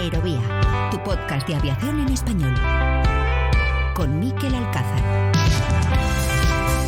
Aerovía, tu podcast de aviación en español. Con Mikel Alcázar.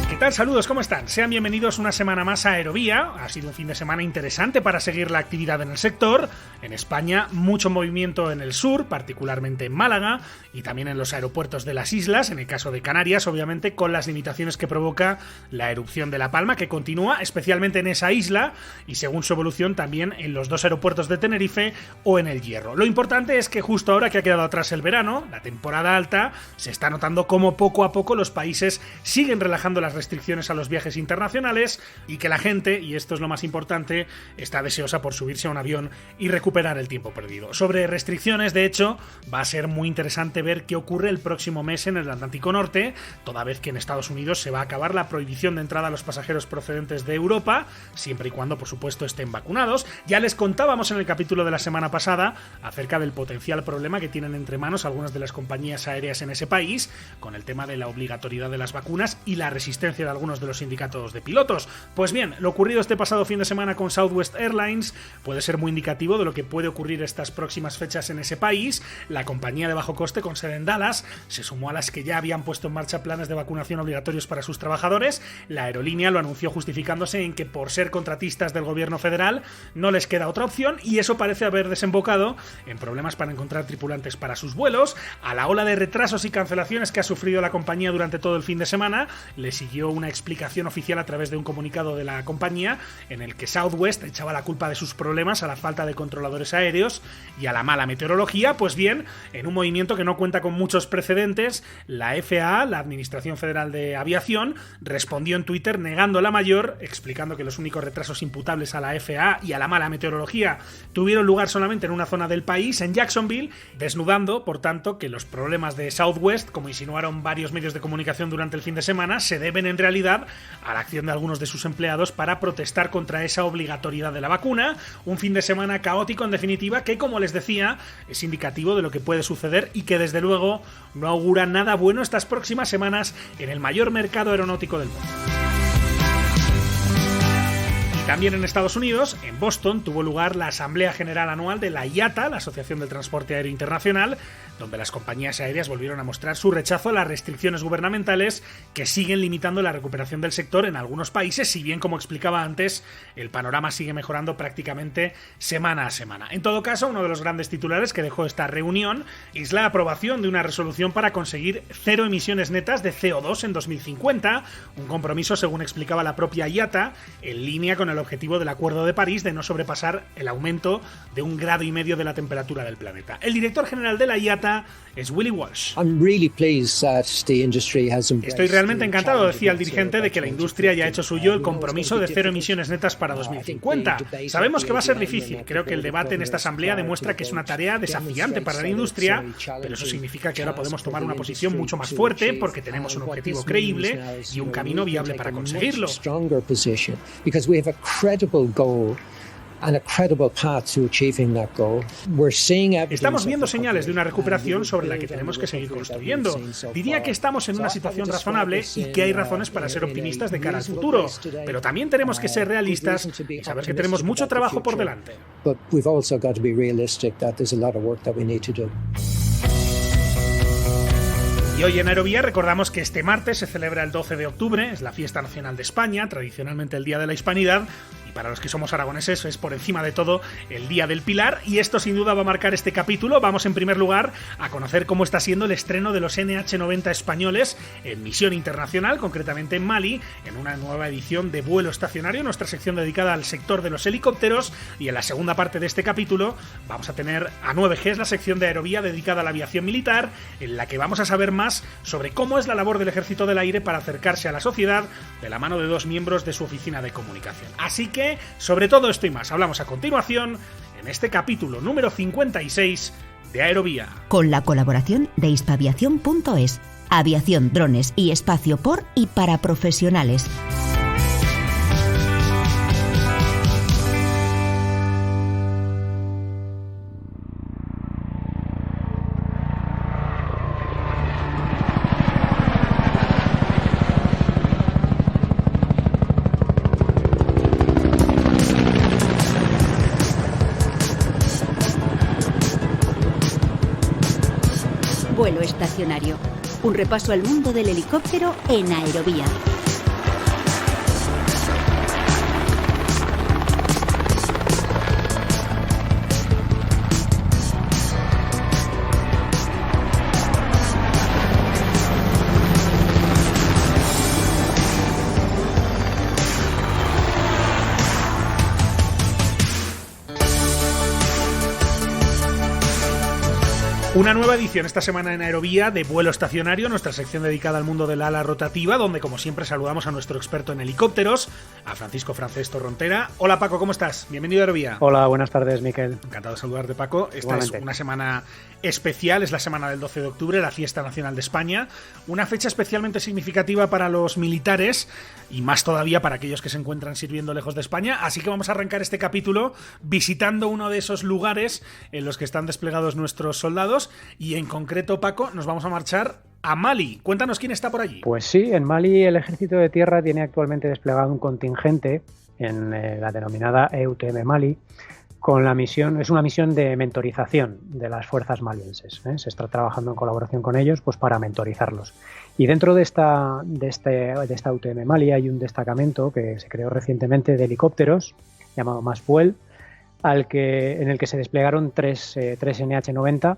¿Qué tal? Saludos, ¿cómo están? Sean bienvenidos una semana más a Aerovía. Ha sido un fin de semana interesante para seguir la actividad en el sector. En España, mucho movimiento en el sur, particularmente en Málaga, y también en los aeropuertos de las islas, en el caso de Canarias, obviamente, con las limitaciones que provoca la erupción de La Palma, que continúa especialmente en esa isla, y según su evolución también en los dos aeropuertos de Tenerife o en el Hierro. Lo importante es que justo ahora que ha quedado atrás el verano, la temporada alta, se está notando cómo poco a poco los países siguen relajando las restricciones a los viajes internacionales y que la gente, y esto es lo más importante, está deseosa por subirse a un avión y recuperar el tiempo perdido. Sobre restricciones, de hecho, va a ser muy interesante ver qué ocurre el próximo mes en el Atlántico Norte, toda vez que en Estados Unidos se va a acabar la prohibición de entrada a los pasajeros procedentes de Europa, siempre y cuando, por supuesto, estén vacunados. Ya les contábamos en el capítulo de la semana pasada acerca del potencial problema que tienen entre manos algunas de las compañías aéreas en ese país, con el tema de la obligatoriedad de las vacunas y la resistencia de algunos de los sindicatos de pilotos. Pues bien, lo ocurrido este pasado fin de semana con Southwest Airlines puede ser muy indicativo de lo que puede ocurrir estas próximas fechas en ese país. La compañía de bajo coste con sede en Dallas se sumó a las que ya habían puesto en marcha planes de vacunación obligatorios para sus trabajadores. La aerolínea lo anunció justificándose en que por ser contratistas del gobierno federal no les queda otra opción, y eso parece haber desembocado en problemas para encontrar tripulantes para sus vuelos. A la ola de retrasos y cancelaciones que ha sufrido la compañía durante todo el fin de semana le siguió una explicación oficial a través de un comunicado de la compañía en el que Southwest echaba la culpa de sus problemas a la falta de controladores aéreos y a la mala meteorología. Pues bien, en un movimiento que no cuenta con muchos precedentes, la FAA, la Administración Federal de Aviación, respondió en Twitter negando la mayor, explicando que los únicos retrasos imputables a la FAA y a la mala meteorología tuvieron lugar solamente en una zona del país, en Jacksonville, desnudando, por tanto, que los problemas de Southwest, como insinuaron varios medios de comunicación durante el fin de semana, se deben en realidad a la acción de algunos de sus empleados para protestar contra esa obligatoriedad de la vacuna. Un fin de semana caótico, en definitiva, que, como les decía, es indicativo de lo que puede suceder y que desde luego no augura nada bueno estas próximas semanas en el mayor mercado aeronáutico del mundo. También en Estados Unidos, en Boston, tuvo lugar la Asamblea General Anual de la IATA, la Asociación del Transporte Aéreo Internacional, donde las compañías aéreas volvieron a mostrar su rechazo a las restricciones gubernamentales que siguen limitando la recuperación del sector en algunos países, si bien, como explicaba antes, el panorama sigue mejorando prácticamente semana a semana. En todo caso, uno de los grandes titulares que dejó esta reunión es la aprobación de una resolución para conseguir cero emisiones netas de CO2 en 2050, un compromiso, según explicaba la propia IATA, en línea con el objetivo del Acuerdo de París de no sobrepasar el aumento de 1,5 grados de la temperatura del planeta. El director general de la IATA es Willie Walsh. Estoy realmente encantado, decía el dirigente, de que la industria haya hecho suyo el compromiso de cero emisiones netas para 2050. Sabemos que va a ser difícil. Creo que el debate en esta asamblea demuestra que es una tarea desafiante para la industria, pero eso significa que ahora podemos tomar una posición mucho más fuerte porque tenemos un objetivo creíble y un camino viable para conseguirlo. Estamos viendo señales de una recuperación sobre la que tenemos que seguir construyendo. Diría que estamos en una situación razonable y que hay razones para ser optimistas de cara al futuro, pero también tenemos que ser realistas y saber que tenemos mucho trabajo por delante. Y hoy en Aerovía recordamos que este martes se celebra el 12 de octubre, es la fiesta nacional de España, tradicionalmente el Día de la Hispanidad, y para los que somos aragoneses es por encima de todo el Día del Pilar, y esto sin duda va a marcar este capítulo. Vamos en primer lugar a conocer cómo está siendo el estreno de los NH90 españoles en misión internacional, concretamente en Mali, en una nueva edición de Vuelo Estacionario, nuestra sección dedicada al sector de los helicópteros, y en la segunda parte de este capítulo vamos a tener a 9G, la sección de Aerovía dedicada a la aviación militar, en la que vamos a saber más sobre cómo es la labor del Ejército del Aire para acercarse a la sociedad de la mano de dos miembros de su oficina de comunicación. Así que, sobre todo esto y más, hablamos a continuación en este capítulo número 56 de Aerovía. Con la colaboración de hispaviación.es, aviación, drones y espacio por y para profesionales. estacionario. Un repaso al mundo del helicóptero en Aerovía. Una nueva edición esta semana en Aerovía de Vuelo Estacionario, nuestra sección dedicada al mundo del ala rotativa, donde como siempre saludamos a nuestro experto en helicópteros, a Francisco Francés Torrontera. Hola Paco, ¿cómo estás? Bienvenido a Aerovía. Hola, buenas tardes, Miquel. Encantado de saludarte, Paco. Esta Igualmente. Es una semana especial, es la semana del 12 de octubre, la Fiesta Nacional de España, una fecha especialmente significativa para los militares y más todavía para aquellos que se encuentran sirviendo lejos de España, así que vamos a arrancar este capítulo visitando uno de esos lugares en los que están desplegados nuestros soldados y en concreto, Paco, nos vamos a marchar a Mali. Cuéntanos quién está por allí. Pues sí, en Mali el Ejército de Tierra tiene actualmente desplegado un contingente en la denominada EUTM Mali, con la misión, es una misión de mentorización de las fuerzas malienses. Se está trabajando en colaboración con ellos pues, para mentorizarlos. Y dentro de esta EUTM Mali hay un destacamento que se creó recientemente de helicópteros, llamado Maspuel, en el que se desplegaron tres NH-90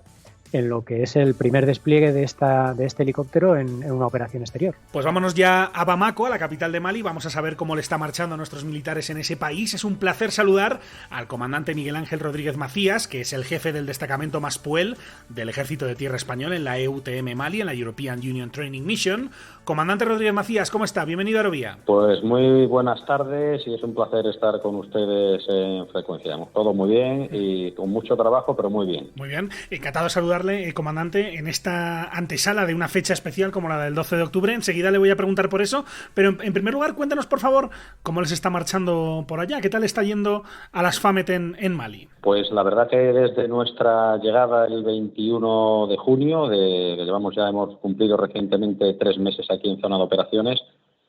en lo que es el primer despliegue de este helicóptero en una operación exterior. Pues vámonos ya a Bamako, a la capital de Mali, vamos a saber cómo le está marchando a nuestros militares en ese país. Es un placer saludar al comandante Miguel Ángel Rodríguez Macías, que es el jefe del destacamento Maspuel del Ejército de Tierra Español en la EUTM Mali, en la European Union Training Mission. Comandante Rodríguez Macías, ¿cómo está? Bienvenido a Aerovía. Pues muy buenas tardes y es un placer estar con ustedes en frecuencia. Todo muy bien y con mucho trabajo, pero muy bien. Muy bien, encantado de saludarle, comandante, en esta antesala de una fecha especial como la del 12 de octubre. Enseguida le voy a preguntar por eso, pero en primer lugar, cuéntanos, por favor, cómo les está marchando por allá, qué tal está yendo a las FAMET en Mali. Pues la verdad que desde nuestra llegada el 21 de junio, hemos cumplido recientemente 3 meses aquí en zona de operaciones.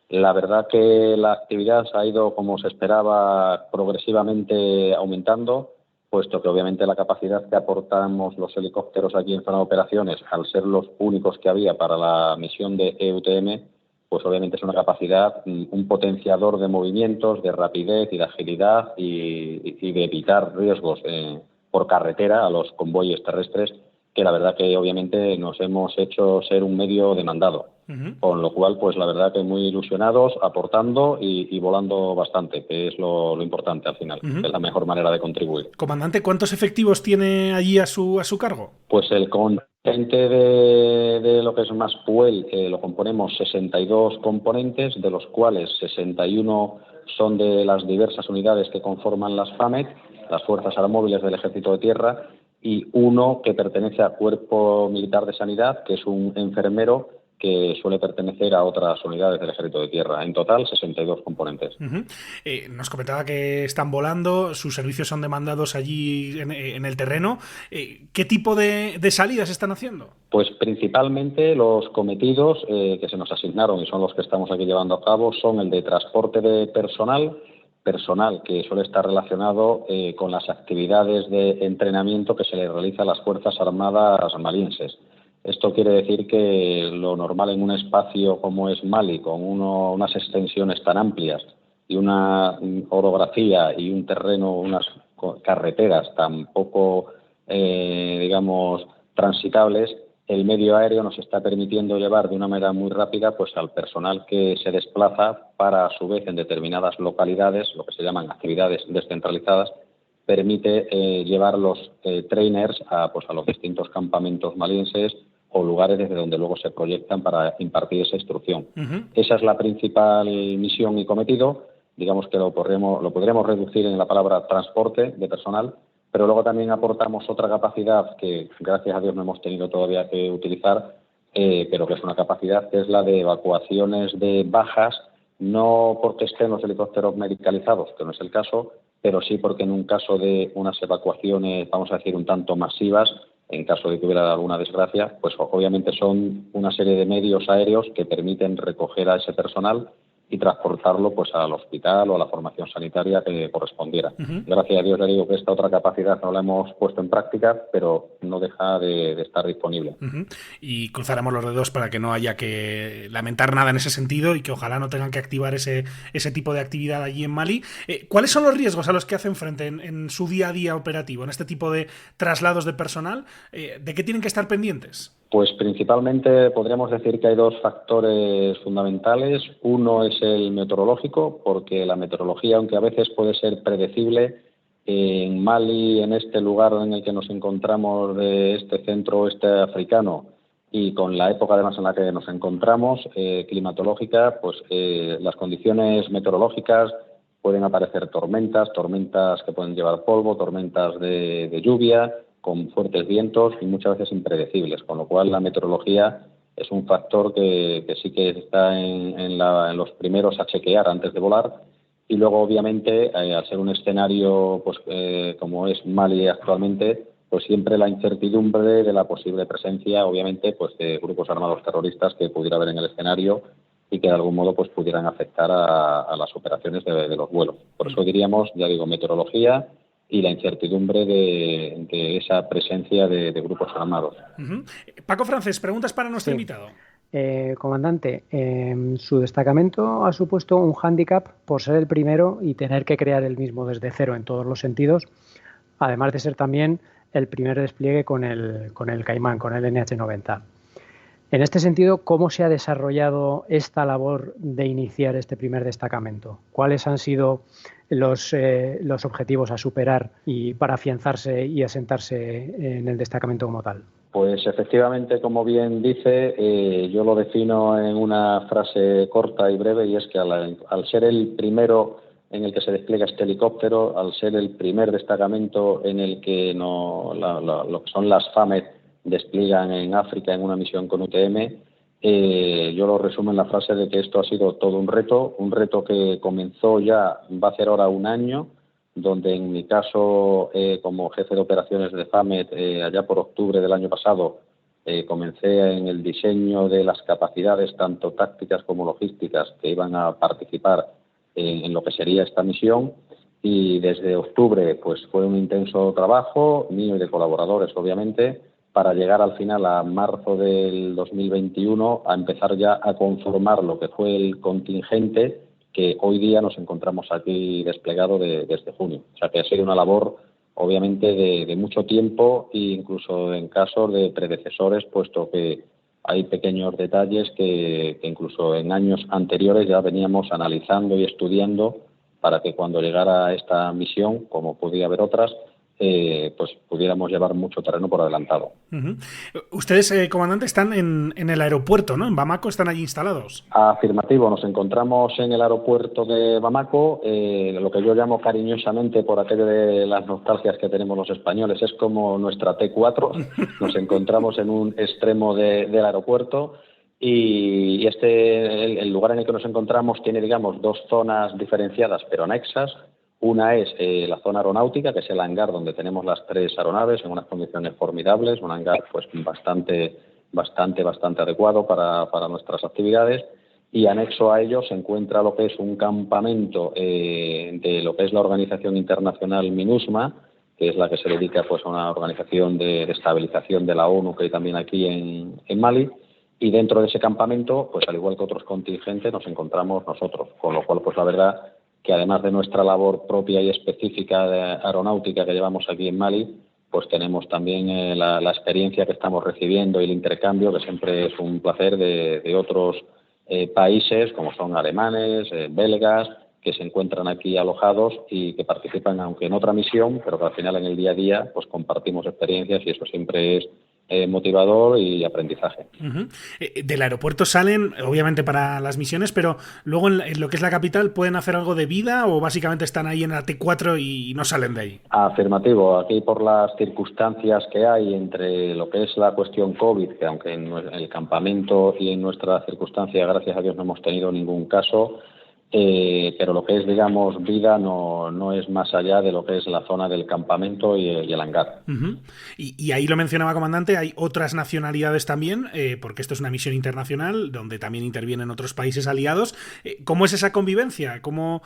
La verdad que la actividad ha ido, como se esperaba, progresivamente aumentando, puesto que obviamente la capacidad que aportamos los helicópteros aquí en zona de operaciones, al ser los únicos que había para la misión de EUTM, pues obviamente es una capacidad, un potenciador de movimientos, de rapidez y de agilidad y de evitar riesgos por carretera a los convoyes terrestres, que la verdad que obviamente nos hemos hecho ser un medio demandado. Con lo cual, pues la verdad que muy ilusionados, aportando y volando bastante, que es lo importante al final, es la mejor manera de contribuir. Comandante, ¿cuántos efectivos tiene allí a su cargo? Pues el contingente de lo que es Maspuel lo componemos 62 componentes, de los cuales 61 son de las diversas unidades que conforman las FAMET, las Fuerzas Aeromóviles del Ejército de Tierra, y uno que pertenece al Cuerpo Militar de Sanidad, que es un enfermero que suele pertenecer a otras unidades del Ejército de Tierra. En total, 62 componentes. Nos comentaba que están volando, sus servicios son demandados allí en el terreno. ¿Qué tipo de salidas están haciendo? Pues principalmente los cometidos que se nos asignaron y son los que estamos aquí llevando a cabo son el de transporte de personal que suele estar relacionado con las actividades de entrenamiento que se le realiza a las Fuerzas Armadas malienses. Esto quiere decir que lo normal en un espacio como es Mali, con unas extensiones tan amplias y una orografía y un terreno, unas carreteras tan poco, transitables, el medio aéreo nos está permitiendo llevar de una manera muy rápida pues al personal que se desplaza para, a su vez, en determinadas localidades, lo que se llaman actividades descentralizadas, permite llevar los trainers a los distintos campamentos malienses o lugares desde donde luego se proyectan para impartir esa instrucción. Esa es la principal misión y cometido. Digamos que lo podríamos reducir en la palabra transporte de personal, pero luego también aportamos otra capacidad que, gracias a Dios, no hemos tenido todavía que utilizar, pero que es una capacidad que es la de evacuaciones de bajas, no porque estén los helicópteros medicalizados, que no es el caso, pero sí porque en un caso de unas evacuaciones, vamos a decir, un tanto masivas, en caso de que hubiera alguna desgracia, pues obviamente son una serie de medios aéreos que permiten recoger a ese personal y transportarlo pues al hospital o a la formación sanitaria que correspondiera. Gracias a Dios, le digo que esta otra capacidad no la hemos puesto en práctica, pero no deja de estar disponible. Y cruzaremos los dedos para que no haya que lamentar nada en ese sentido y que ojalá no tengan que activar ese tipo de actividad allí en Mali. ¿Cuáles son los riesgos a los que hacen frente en su día a día operativo, en este tipo de traslados de personal? ¿De qué tienen que estar pendientes? Pues principalmente podríamos decir que hay dos factores fundamentales. Uno es el meteorológico, porque la meteorología, aunque a veces puede ser predecible, en Mali, en este lugar en el que nos encontramos de este centro oeste africano y con la época además en la que nos encontramos, climatológica, pues las condiciones meteorológicas pueden aparecer tormentas que pueden llevar polvo, tormentas de lluvia, con fuertes vientos y muchas veces impredecibles, con lo cual la meteorología es un factor que sí que está en los primeros a chequear antes de volar. Y luego, obviamente, al ser un escenario pues como es Mali actualmente, pues siempre la incertidumbre de la posible presencia, obviamente, pues de grupos armados terroristas que pudiera haber en el escenario y que de algún modo pues pudieran afectar a las operaciones de los vuelos. Por eso diríamos, ya digo, meteorología y la incertidumbre de esa presencia de grupos armados. Paco Francés, preguntas para nuestro invitado. Comandante, su destacamento ha supuesto un hándicap por ser el primero y tener que crear el mismo desde cero en todos los sentidos, además de ser también el primer despliegue con el Caimán, con el NH-90. En este sentido, ¿cómo se ha desarrollado esta labor de iniciar este primer destacamento? ¿Cuáles han sido los objetivos a superar y para afianzarse y asentarse en el destacamento como tal? Pues efectivamente, como bien dice, yo lo defino en una frase corta y breve, y es que al ser el primero en el que se despliega este helicóptero, al ser el primer destacamento en el que lo que son las FAMED despliegan en África en una misión con UTM, yo lo resumo en la frase de que esto ha sido todo un reto que comenzó ya, va a ser ahora un año, donde en mi caso, como jefe de operaciones de FAMED, allá por octubre del año pasado, comencé en el diseño de las capacidades, tanto tácticas como logísticas, que iban a participar en lo que sería esta misión. Y desde octubre pues fue un intenso trabajo, mío y de colaboradores, obviamente, para llegar al final, a marzo del 2021, a empezar ya a conformar lo que fue el contingente que hoy día nos encontramos aquí desplegado desde junio. O sea que ha sido una labor, obviamente, de mucho tiempo e incluso en casos de predecesores, puesto que hay pequeños detalles que incluso en años anteriores ya veníamos analizando y estudiando para que cuando llegara esta misión, como podía haber otras, pues pudiéramos llevar mucho terreno por adelantado. Ustedes, comandante, están en el aeropuerto, ¿no? En Bamako están allí instalados. Afirmativo, nos encontramos en el aeropuerto de Bamako, lo que yo llamo cariñosamente, por aquello de las nostalgias que tenemos los españoles, es como nuestra T4, nos encontramos en un extremo del aeropuerto y el lugar en el que nos encontramos tiene, digamos, dos zonas diferenciadas pero anexas. Una es la zona aeronáutica, que es el hangar donde tenemos las 3 aeronaves en unas condiciones formidables, un hangar pues bastante adecuado para nuestras actividades, y anexo a ello se encuentra lo que es un campamento de lo que es la organización internacional MINUSMA, que es la que se dedica pues a una organización de estabilización de la ONU que hay también aquí en Mali, y dentro de ese campamento, pues al igual que otros contingentes, nos encontramos nosotros, con lo cual pues la verdad que además de nuestra labor propia y específica de aeronáutica que llevamos aquí en Mali, pues tenemos también la experiencia que estamos recibiendo y el intercambio, que siempre es un placer, de otros países, como son alemanes, belgas, que se encuentran aquí alojados y que participan, aunque en otra misión, pero que al final en el día a día pues compartimos experiencias y eso siempre es motivador y aprendizaje. Del aeropuerto salen, obviamente, para las misiones, pero luego en lo que es la capital, ¿pueden hacer algo de vida o básicamente están ahí en la T4 y no salen de ahí? Afirmativo. Aquí, por las circunstancias que hay entre lo que es la cuestión COVID, que aunque en el campamento y en nuestra circunstancia, gracias a Dios, no hemos tenido ningún caso, pero lo que es, digamos, vida no es más allá de lo que es la zona del campamento y el hangar. Uh-huh. Y ahí lo mencionaba, comandante, hay otras nacionalidades también, porque esto es una misión internacional donde también intervienen otros países aliados. ¿Cómo es esa convivencia? ¿Cómo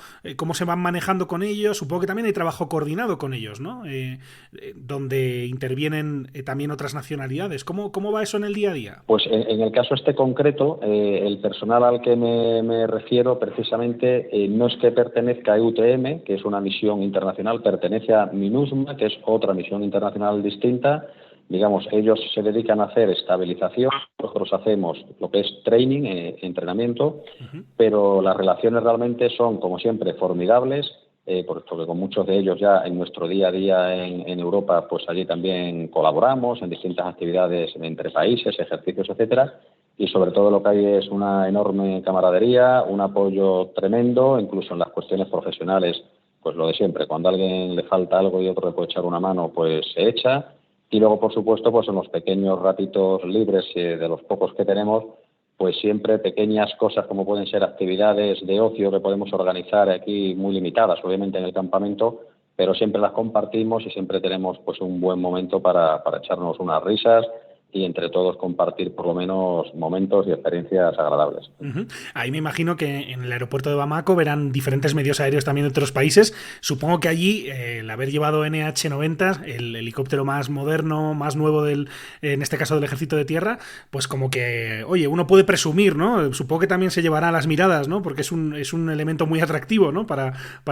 se van manejando con ellos? Supongo que también hay trabajo coordinado con ellos, ¿no? Donde intervienen también otras nacionalidades. ¿Cómo va eso en el día a día? Pues en el caso este concreto, el personal al que me refiero precisamente no es que pertenezca a EUTM, que es una misión internacional, pertenece a MINUSMA, que es otra misión internacional distinta. Digamos, ellos se dedican a hacer estabilización, nosotros hacemos lo que es training, entrenamiento, pero las relaciones realmente son, como siempre, formidables, porque con muchos de ellos ya en nuestro día a día en Europa, pues allí también colaboramos en distintas actividades entre países, ejercicios, etcétera. Y sobre todo lo que hay es una enorme camaradería, un apoyo tremendo, incluso en las cuestiones profesionales, pues lo de siempre, cuando a alguien le falta algo y otro le puede echar una mano, pues se echa. Y luego, por supuesto, pues en los pequeños ratitos libres de los pocos que tenemos, pues siempre pequeñas cosas como pueden ser actividades de ocio que podemos organizar aquí muy limitadas, obviamente en el campamento, pero siempre las compartimos y siempre tenemos pues un buen momento para echarnos unas risas y entre todos compartir por lo menos momentos y experiencias agradables. Uh-huh. Ahí me imagino que en el aeropuerto de Bamako verán diferentes medios aéreos también de otros países. Supongo que allí el haber llevado NH-90, el helicóptero más moderno, más nuevo en este caso del Ejército de Tierra, pues como que, oye, uno puede presumir, ¿no? Supongo que también se llevará las miradas, ¿no? Porque es un elemento muy atractivo, ¿no? Para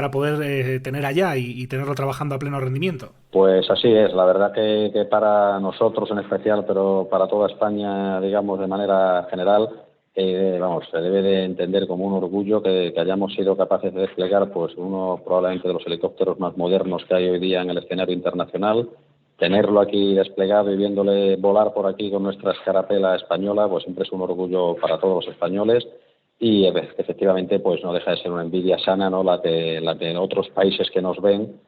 poder tener allá y tenerlo trabajando a pleno rendimiento. Pues así es, la verdad que para nosotros en especial, pero para toda España, digamos, de manera general, se debe de entender como un orgullo que hayamos sido capaces de desplegar pues uno probablemente de los helicópteros más modernos que hay hoy día en el escenario internacional. Tenerlo aquí desplegado y viéndole volar por aquí con nuestra escarapela española, pues siempre es un orgullo para todos los españoles. Y efectivamente pues no deja de ser una envidia sana, ¿no? La que otros países que nos ven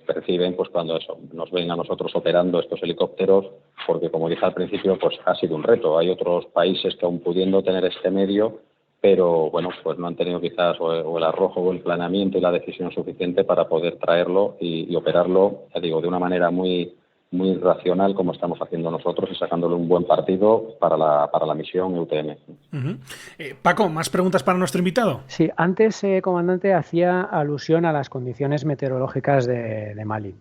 perciben pues cuando nos ven a nosotros operando estos helicópteros, porque como dije al principio pues ha sido un reto. Hay otros países que aún pudiendo tener este medio, pero bueno, pues no han tenido quizás o el arrojo o el planeamiento y la decisión suficiente para poder traerlo y operarlo, ya digo, de una manera muy racional como estamos haciendo nosotros y sacándole un buen partido para la misión EUTM. Uh-huh. Paco, ¿más preguntas para nuestro invitado? Sí, antes, comandante, hacía alusión a las condiciones meteorológicas de Mali.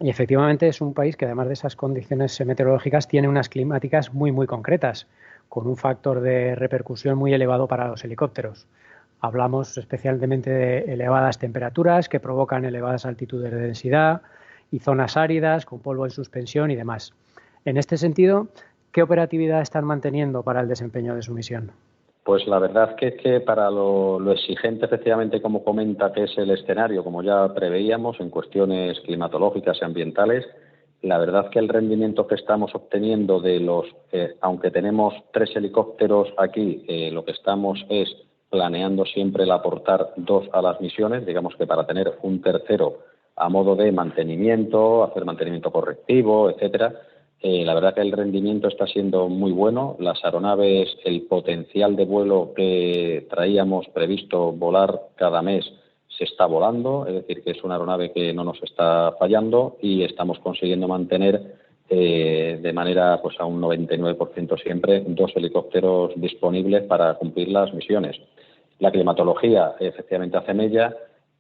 Y efectivamente es un país que además de esas condiciones meteorológicas tiene unas climáticas muy concretas, con un factor de repercusión muy elevado para los helicópteros. Hablamos especialmente de elevadas temperaturas que provocan elevadas altitudes de densidad y zonas áridas con polvo en suspensión y demás. En este sentido, ¿qué operatividad están manteniendo para el desempeño de su misión? Pues la verdad que es que para lo exigente, efectivamente, como comenta, que es el escenario, como ya preveíamos, en cuestiones climatológicas y ambientales, la verdad que el rendimiento que estamos obteniendo aunque tenemos 3 helicópteros aquí, lo que estamos es planeando siempre el aportar 2 a las misiones, digamos que para tener un tercero a modo de mantenimiento, hacer mantenimiento correctivo, etcétera. La verdad que el rendimiento está siendo muy bueno. Las aeronaves, el potencial de vuelo que traíamos previsto volar cada mes se está volando, es decir, que es una aeronave que no nos está fallando y estamos consiguiendo mantener de manera pues a un 99% siempre 2 helicópteros disponibles para cumplir las misiones. La climatología efectivamente hace mella,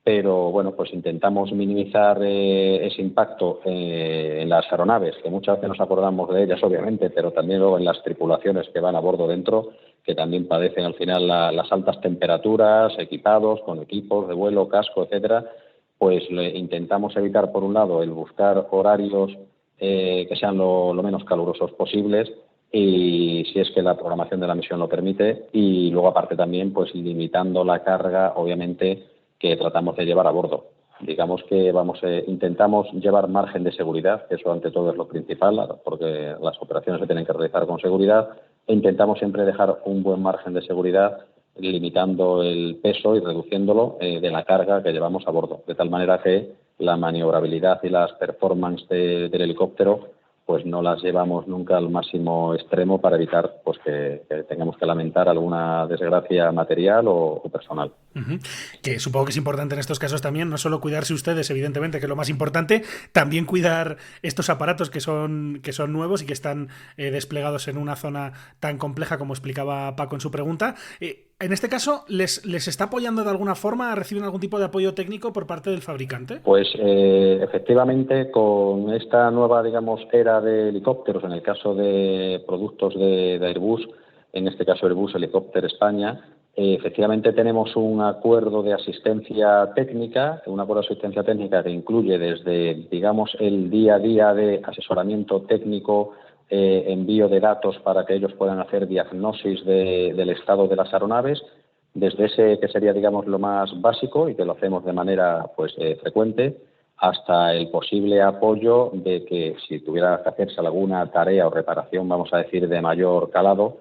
pero bueno, pues intentamos minimizar ese impacto en las aeronaves, que muchas veces nos acordamos de ellas obviamente, pero también luego en las tripulaciones que van a bordo dentro, que también padecen al final las altas temperaturas, equipados con equipos de vuelo, casco, etcétera. Pues intentamos evitar por un lado el buscar horarios que sean lo menos calurosos posibles, y si es que la programación de la misión lo permite, y luego aparte también pues limitando la carga obviamente que tratamos de llevar a bordo. Digamos que intentamos llevar margen de seguridad, que eso ante todo es lo principal, porque las operaciones se tienen que realizar con seguridad, e intentamos siempre dejar un buen margen de seguridad, limitando el peso y reduciéndolo de la carga que llevamos a bordo, de tal manera que la maniobrabilidad y las performances del helicóptero pues no las llevamos nunca al máximo extremo para evitar pues que tengamos que lamentar alguna desgracia material o personal. Uh-huh. Que supongo que es importante en estos casos también, no solo cuidarse ustedes, evidentemente, que es lo más importante, también cuidar estos aparatos que son nuevos y que están desplegados en una zona tan compleja como explicaba Paco en su pregunta. En este caso, ¿les está apoyando de alguna forma? ¿Reciben algún tipo de apoyo técnico por parte del fabricante? Pues efectivamente, con esta nueva, digamos, era de helicópteros, en el caso de productos de Airbus, en este caso Airbus Helicóptero España, efectivamente tenemos un acuerdo de asistencia técnica, que incluye desde, digamos, el día a día de asesoramiento técnico, envío de datos para que ellos puedan hacer diagnosis del estado de las aeronaves, desde ese que sería, digamos, lo más básico y que lo hacemos de manera pues frecuente, hasta el posible apoyo de que si tuviera que hacerse alguna tarea o reparación, vamos a decir, de mayor calado,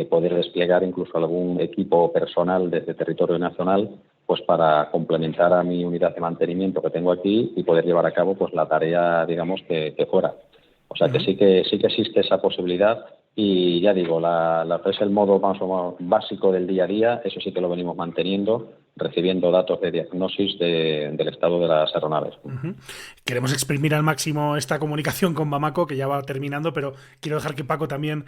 poder desplegar incluso algún equipo personal desde territorio nacional pues para complementar a mi unidad de mantenimiento que tengo aquí y poder llevar a cabo pues la tarea, digamos, que fuera. O sea que sí que existe esa posibilidad y ya digo, es el modo más o menos básico del día a día, eso sí que lo venimos manteniendo, recibiendo datos de diagnosis del estado de las aeronaves. Uh-huh. Queremos exprimir al máximo esta comunicación con Bamako, que ya va terminando, pero quiero dejar que Paco también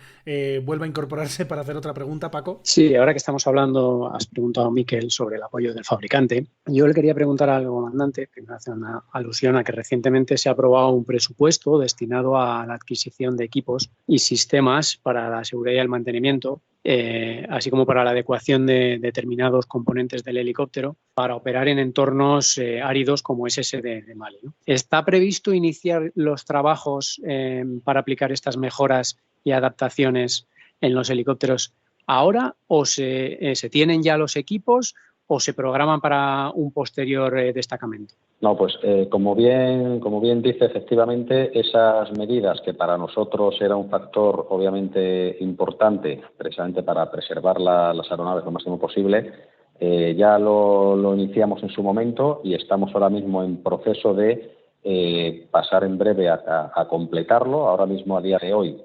vuelva a incorporarse para hacer otra pregunta. Paco. Sí, ahora que estamos hablando, has preguntado, Miquel, sobre el apoyo del fabricante. Yo le quería preguntar al comandante, que me hace una alusión a que recientemente se ha aprobado un presupuesto destinado a la adquisición de equipos y sistemas para la seguridad y el mantenimiento, así como para la adecuación de determinados componentes del helicóptero para operar en entornos áridos como es ese de Mali, ¿no? ¿Está previsto iniciar los trabajos para aplicar estas mejoras y adaptaciones en los helicópteros ahora o se tienen ya los equipos o se programan para un posterior destacamento? No, pues como bien dice, efectivamente, esas medidas que para nosotros era un factor obviamente importante, precisamente para preservar las aeronaves lo máximo posible, ya lo iniciamos en su momento y estamos ahora mismo en proceso de pasar en breve a completarlo. Ahora mismo, a día de hoy,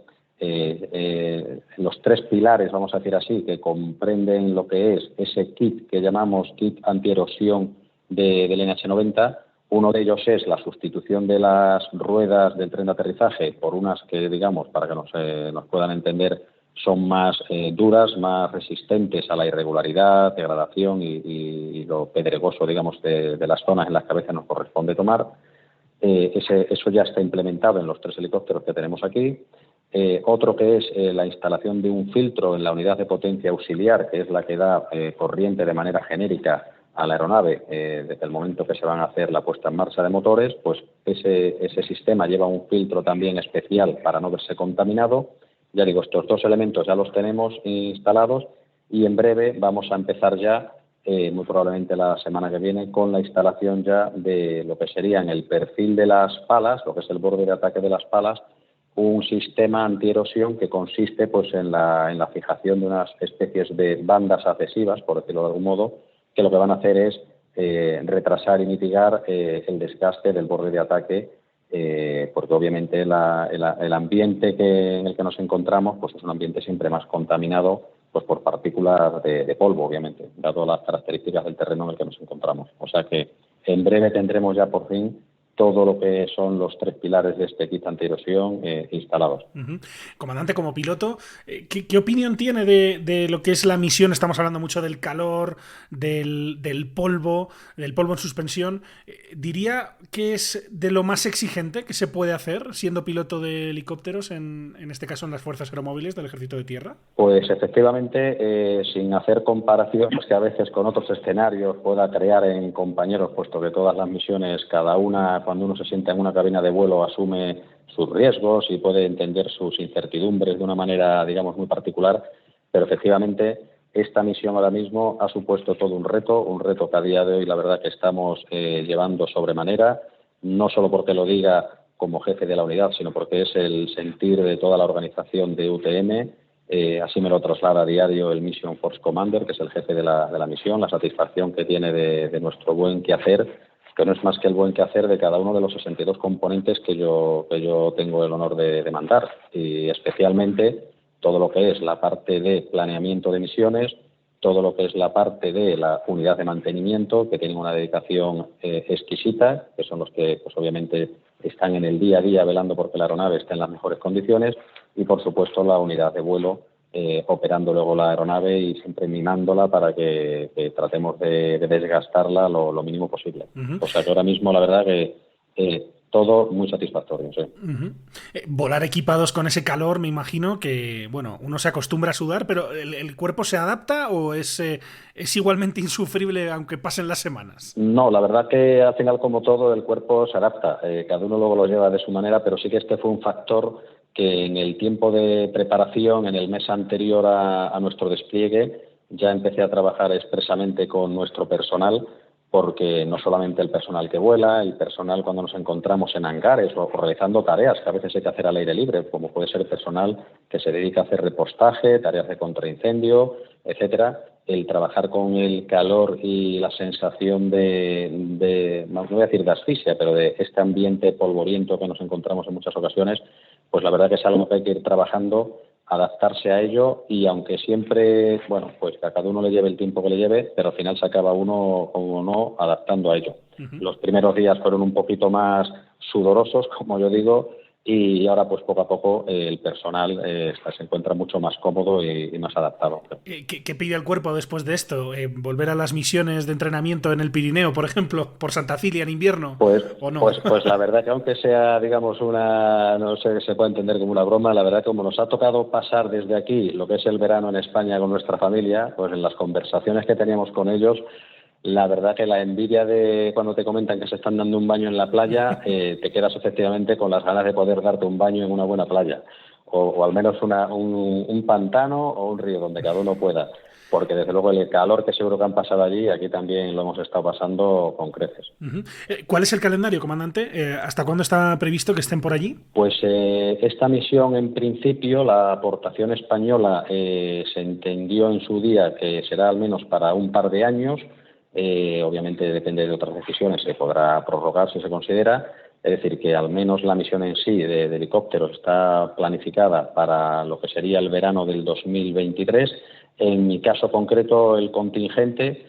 los tres pilares, vamos a decir así, que comprenden lo que es ese kit que llamamos kit antierosión del NH90. Uno de ellos es la sustitución de las ruedas del tren de aterrizaje por unas que, digamos, para que nos puedan entender, son más duras, más resistentes a la irregularidad, degradación y lo pedregoso, digamos, de las zonas en las que a veces nos corresponde tomar. Eso ya está implementado en los tres helicópteros que tenemos aquí. Otro que es la instalación de un filtro en la unidad de potencia auxiliar, que es la que da corriente de manera genérica a la aeronave desde el momento que se van a hacer la puesta en marcha de motores, pues ese sistema lleva un filtro también especial para no verse contaminado. Ya digo, estos dos elementos ya los tenemos instalados y en breve vamos a empezar ya, muy probablemente la semana que viene, con la instalación ya de lo que sería en el perfil de las palas, lo que es el borde de ataque de las palas, un sistema antierosión que consiste pues en la fijación de unas especies de bandas adhesivas, por decirlo de algún modo, que lo que van a hacer es retrasar y mitigar el desgaste del borde de ataque, porque obviamente el ambiente en el que nos encontramos pues es un ambiente siempre más contaminado pues por partículas de polvo, obviamente, dado las características del terreno en el que nos encontramos. O sea que en breve tendremos ya por fin todo lo que son los tres pilares de este kit antierosión instalados. Uh-huh. Comandante, como piloto, ¿qué opinión tiene de lo que es la misión? Estamos hablando mucho del calor, del polvo en suspensión. ¿Diría que es de lo más exigente que se puede hacer siendo piloto de helicópteros, en este caso en las Fuerzas Aeromóviles del Ejército de Tierra? Pues efectivamente, sin hacer comparaciones que a veces con otros escenarios pueda crear en compañeros, puesto que todas las misiones, cada una, cuando uno se sienta en una cabina de vuelo, asume sus riesgos y puede entender sus incertidumbres de una manera, digamos, muy particular, pero efectivamente esta misión ahora mismo ha supuesto todo un reto que a día de hoy la verdad que estamos llevando sobremanera, no solo porque lo diga como jefe de la unidad, sino porque es el sentir de toda la organización de UTM. Así me lo traslada a diario el Mission Force Commander, que es el jefe de la misión, la satisfacción que tiene de nuestro buen quehacer, que no es más que el buen quehacer de cada uno de los 62 componentes que yo tengo el honor de mandar, y especialmente todo lo que es la parte de planeamiento de misiones, todo lo que es la parte de la unidad de mantenimiento, que tienen una dedicación exquisita, que son los que pues obviamente están en el día a día velando porque la aeronave esté en las mejores condiciones, y por supuesto la unidad de vuelo, operando luego la aeronave y siempre mimándola para que tratemos de desgastarla lo mínimo posible. Uh-huh. O sea que ahora mismo la verdad que todo muy satisfactorio, sí. Uh-huh. Volar equipados con ese calor, me imagino que, bueno, uno se acostumbra a sudar, pero ¿el cuerpo se adapta o es igualmente insufrible aunque pasen las semanas? No, la verdad que al final, como todo, el cuerpo se adapta. Cada uno luego lo lleva de su manera, pero sí que este fue un factor que en el tiempo de preparación, en el mes anterior a nuestro despliegue, ya empecé a trabajar expresamente con nuestro personal, porque no solamente el personal que vuela, el personal cuando nos encontramos en hangares o realizando tareas que a veces hay que hacer al aire libre, como puede ser el personal que se dedica a hacer repostaje, tareas de contraincendio, etcétera, el trabajar con el calor y la sensación no voy a decir de asfixia, pero de este ambiente polvoriento que nos encontramos en muchas ocasiones, pues la verdad que es algo que hay que ir trabajando, adaptarse a ello, y aunque siempre, bueno, pues que a cada uno le lleve el tiempo que le lleve, pero al final se acaba uno, como no, adaptando a ello. Uh-huh. Los primeros días fueron un poquito más sudorosos, como yo digo, y ahora pues poco a poco el personal se encuentra mucho más cómodo y más adaptado. ¿Qué pide el cuerpo después de esto? ¿Volver a las misiones de entrenamiento en el Pirineo, por ejemplo, por Santa Cilia en invierno? ¿O no? Pues la verdad que aunque sea, digamos, no sé, se puede entender como una broma, la verdad que como nos ha tocado pasar desde aquí lo que es el verano en España con nuestra familia, pues en las conversaciones que teníamos con ellos, la verdad que la envidia de cuando te comentan que se están dando un baño en la playa, te quedas efectivamente con las ganas de poder darte un baño en una buena playa, o al menos un pantano o un río donde cada uno pueda, porque desde luego el calor que seguro que han pasado allí, aquí también lo hemos estado pasando con creces. Uh-huh. ¿Cuál es el calendario, comandante? ¿Hasta cuándo está previsto que estén por allí? Pues esta misión, en principio, la aportación española se entendió en su día que será al menos para un par de años. Obviamente depende de otras decisiones, se podrá prorrogar si se considera, es decir, que al menos la misión en sí de helicópteros está planificada para lo que sería el verano del 2023. En mi caso concreto, el contingente,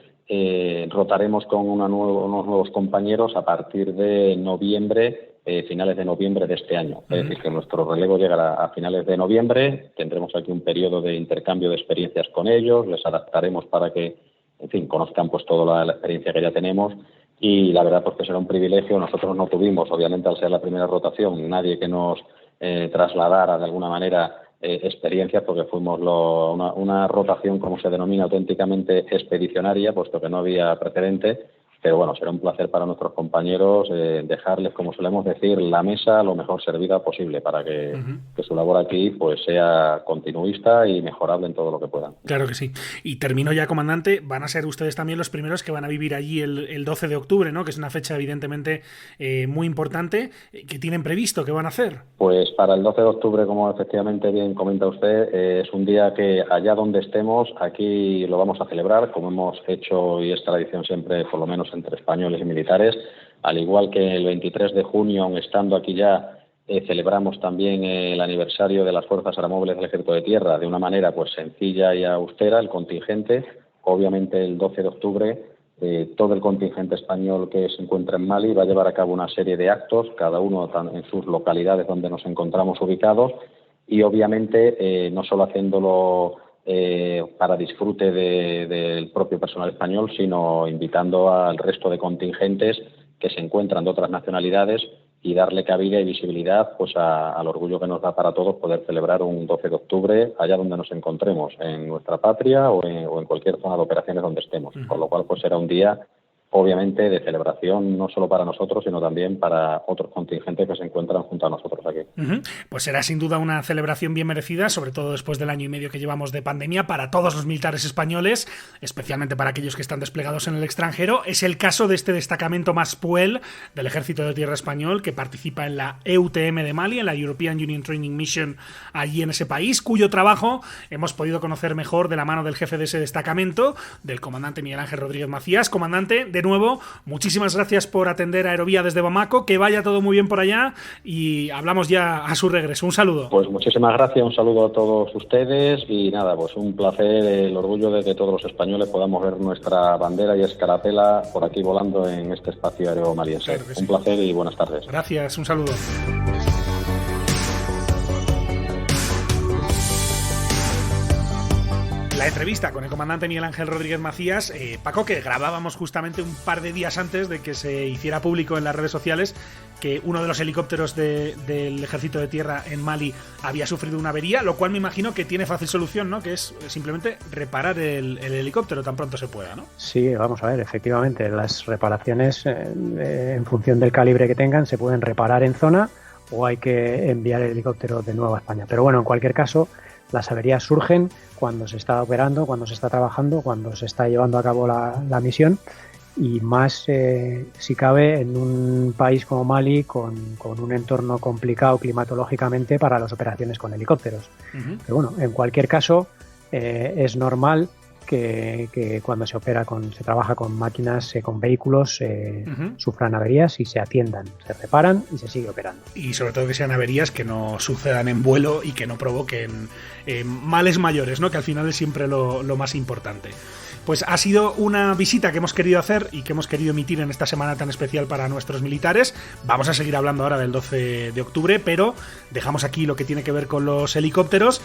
rotaremos con unos nuevos compañeros a partir de noviembre, finales de noviembre de este año. Es decir, que nuestro relevo llegará a finales de noviembre, tendremos aquí un periodo de intercambio de experiencias con ellos, les adaptaremos para que, en fin, conozcan pues toda la experiencia que ya tenemos, y la verdad pues que será un privilegio. Nosotros no tuvimos, obviamente, al ser la primera rotación, nadie que nos trasladara de alguna manera experiencias, porque fuimos una rotación, como se denomina, auténticamente expedicionaria, puesto que no había precedente. Pero bueno, será un placer para nuestros compañeros dejarles, como solemos decir, la mesa lo mejor servida posible para que su labor aquí pues sea continuista y mejorable en todo lo que puedan. Claro que sí. Y termino ya, comandante, van a ser ustedes también los primeros que van a vivir allí el 12 de octubre, ¿no? Que es una fecha evidentemente muy importante. ¿Qué tienen previsto? ¿Qué van a hacer? Pues para el 12 de octubre, como efectivamente bien comenta usted, es un día que allá donde estemos, aquí lo vamos a celebrar, como hemos hecho y es tradición siempre, por lo menos entre españoles y militares, al igual que el 23 de junio, aun estando aquí ya, celebramos también el aniversario de las Fuerzas Aeromóviles del Ejército de Tierra de una manera pues sencilla y austera, el contingente. Obviamente el 12 de octubre todo el contingente español que se encuentra en Mali va a llevar a cabo una serie de actos, cada uno en sus localidades donde nos encontramos ubicados, y obviamente no solo haciéndolo para disfrute del propio personal español, sino invitando al resto de contingentes que se encuentran de otras nacionalidades y darle cabida y visibilidad pues al orgullo que nos da para todos poder celebrar un 12 de octubre allá donde nos encontremos, en nuestra patria o en cualquier zona de operaciones donde estemos. Con lo cual pues será un día obviamente de celebración no solo para nosotros, sino también para otros contingentes que se encuentran junto a nosotros aquí. Pues será sin duda una celebración bien merecida, sobre todo después del año y medio que llevamos de pandemia, para todos los militares españoles, especialmente para aquellos que están desplegados en el extranjero. Es el caso de este destacamento Maspuel del Ejército de Tierra Español, que participa en la EUTM de Mali, en la European Union Training Mission, allí en ese país, cuyo trabajo hemos podido conocer mejor de la mano del jefe de ese destacamento, del comandante Miguel Ángel Rodríguez Macías. Comandante, de nuevo, muchísimas gracias por atender a Aerovía desde Bamako, que vaya todo muy bien por allá y hablamos ya a su regreso. Un saludo. Pues muchísimas gracias, un saludo a todos ustedes y nada, pues un placer, el orgullo de que todos los españoles podamos ver nuestra bandera y escarapela por aquí volando en este espacio aéreo maliense. Claro que sí. Un placer y buenas tardes. Gracias, un saludo. La entrevista con el comandante Miguel Ángel Rodríguez Macías, Paco, que grabábamos justamente un par de días antes de que se hiciera público en las redes sociales que uno de los helicópteros del Ejército de Tierra en Mali había sufrido una avería, lo cual me imagino que tiene fácil solución, ¿no? Que es simplemente reparar el helicóptero tan pronto se pueda, ¿no? Sí, vamos a ver, efectivamente, las reparaciones en función del calibre que tengan se pueden reparar en zona o hay que enviar el helicóptero de nuevo a España. Pero bueno, en cualquier caso, las averías surgen cuando se está operando, cuando se está trabajando, cuando se está llevando a cabo la misión y más si cabe en un país como Mali con un entorno complicado climatológicamente para las operaciones con helicópteros. Uh-huh. Pero bueno, en cualquier caso es normal que cuando se trabaja con máquinas, con vehículos, sufran averías y se atiendan, se reparan y se sigue operando. Y sobre todo que sean averías que no sucedan en vuelo y que no provoquen males mayores, ¿no? Que al final es siempre lo más importante. Pues ha sido una visita que hemos querido hacer y que hemos querido emitir en esta semana tan especial para nuestros militares. Vamos a seguir hablando ahora del 12 de octubre, pero dejamos aquí lo que tiene que ver con los helicópteros,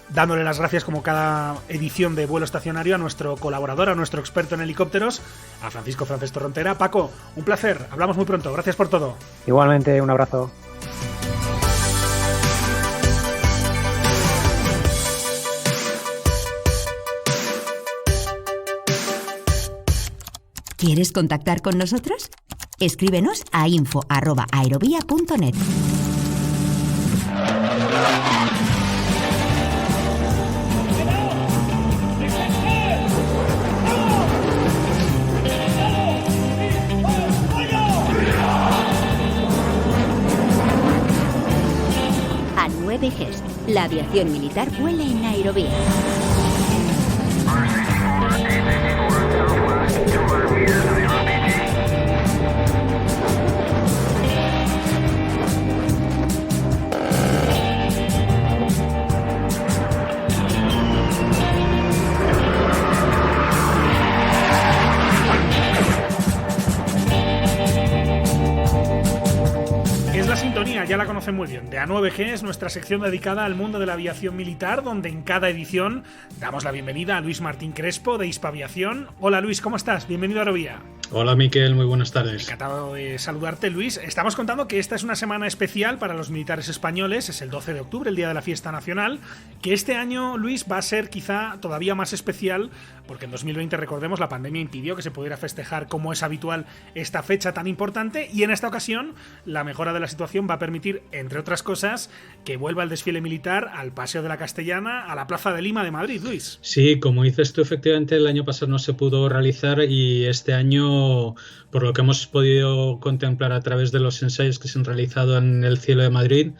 dándole las gracias como cada edición de Vuelo Estacionario a nuestro colaborador, a nuestro experto en helicópteros, a Francisco Frances Torrontera. Paco, un placer, hablamos muy pronto, gracias por todo. Igualmente, un abrazo. ¿Quieres contactar con nosotros? Escríbenos a info@aerovia.net. A9Gs, la aviación militar vuela en Aerovía. Ya la conocen muy bien. De A9G es nuestra sección dedicada al mundo de la aviación militar, donde en cada edición damos la bienvenida a Luis Martín Crespo de Hispaviación. Hola Luis, ¿cómo estás? Bienvenido a Aerovía. Hola Miquel, muy buenas tardes. Encantado de saludarte, Luis. Estamos contando que esta es una semana especial para los militares españoles, es el 12 de octubre, el día de la fiesta nacional, que este año, Luis, va a ser quizá todavía más especial, porque en 2020, recordemos, la pandemia impidió que se pudiera festejar como es habitual esta fecha tan importante, y en esta ocasión la mejora de la situación va a permitir, entre otras cosas, que vuelva el desfile militar al Paseo de la Castellana, a la Plaza de Lima de Madrid, Luis. Sí, como dices tú, efectivamente el año pasado no se pudo realizar y este año, por lo que hemos podido contemplar a través de los ensayos que se han realizado en el cielo de Madrid,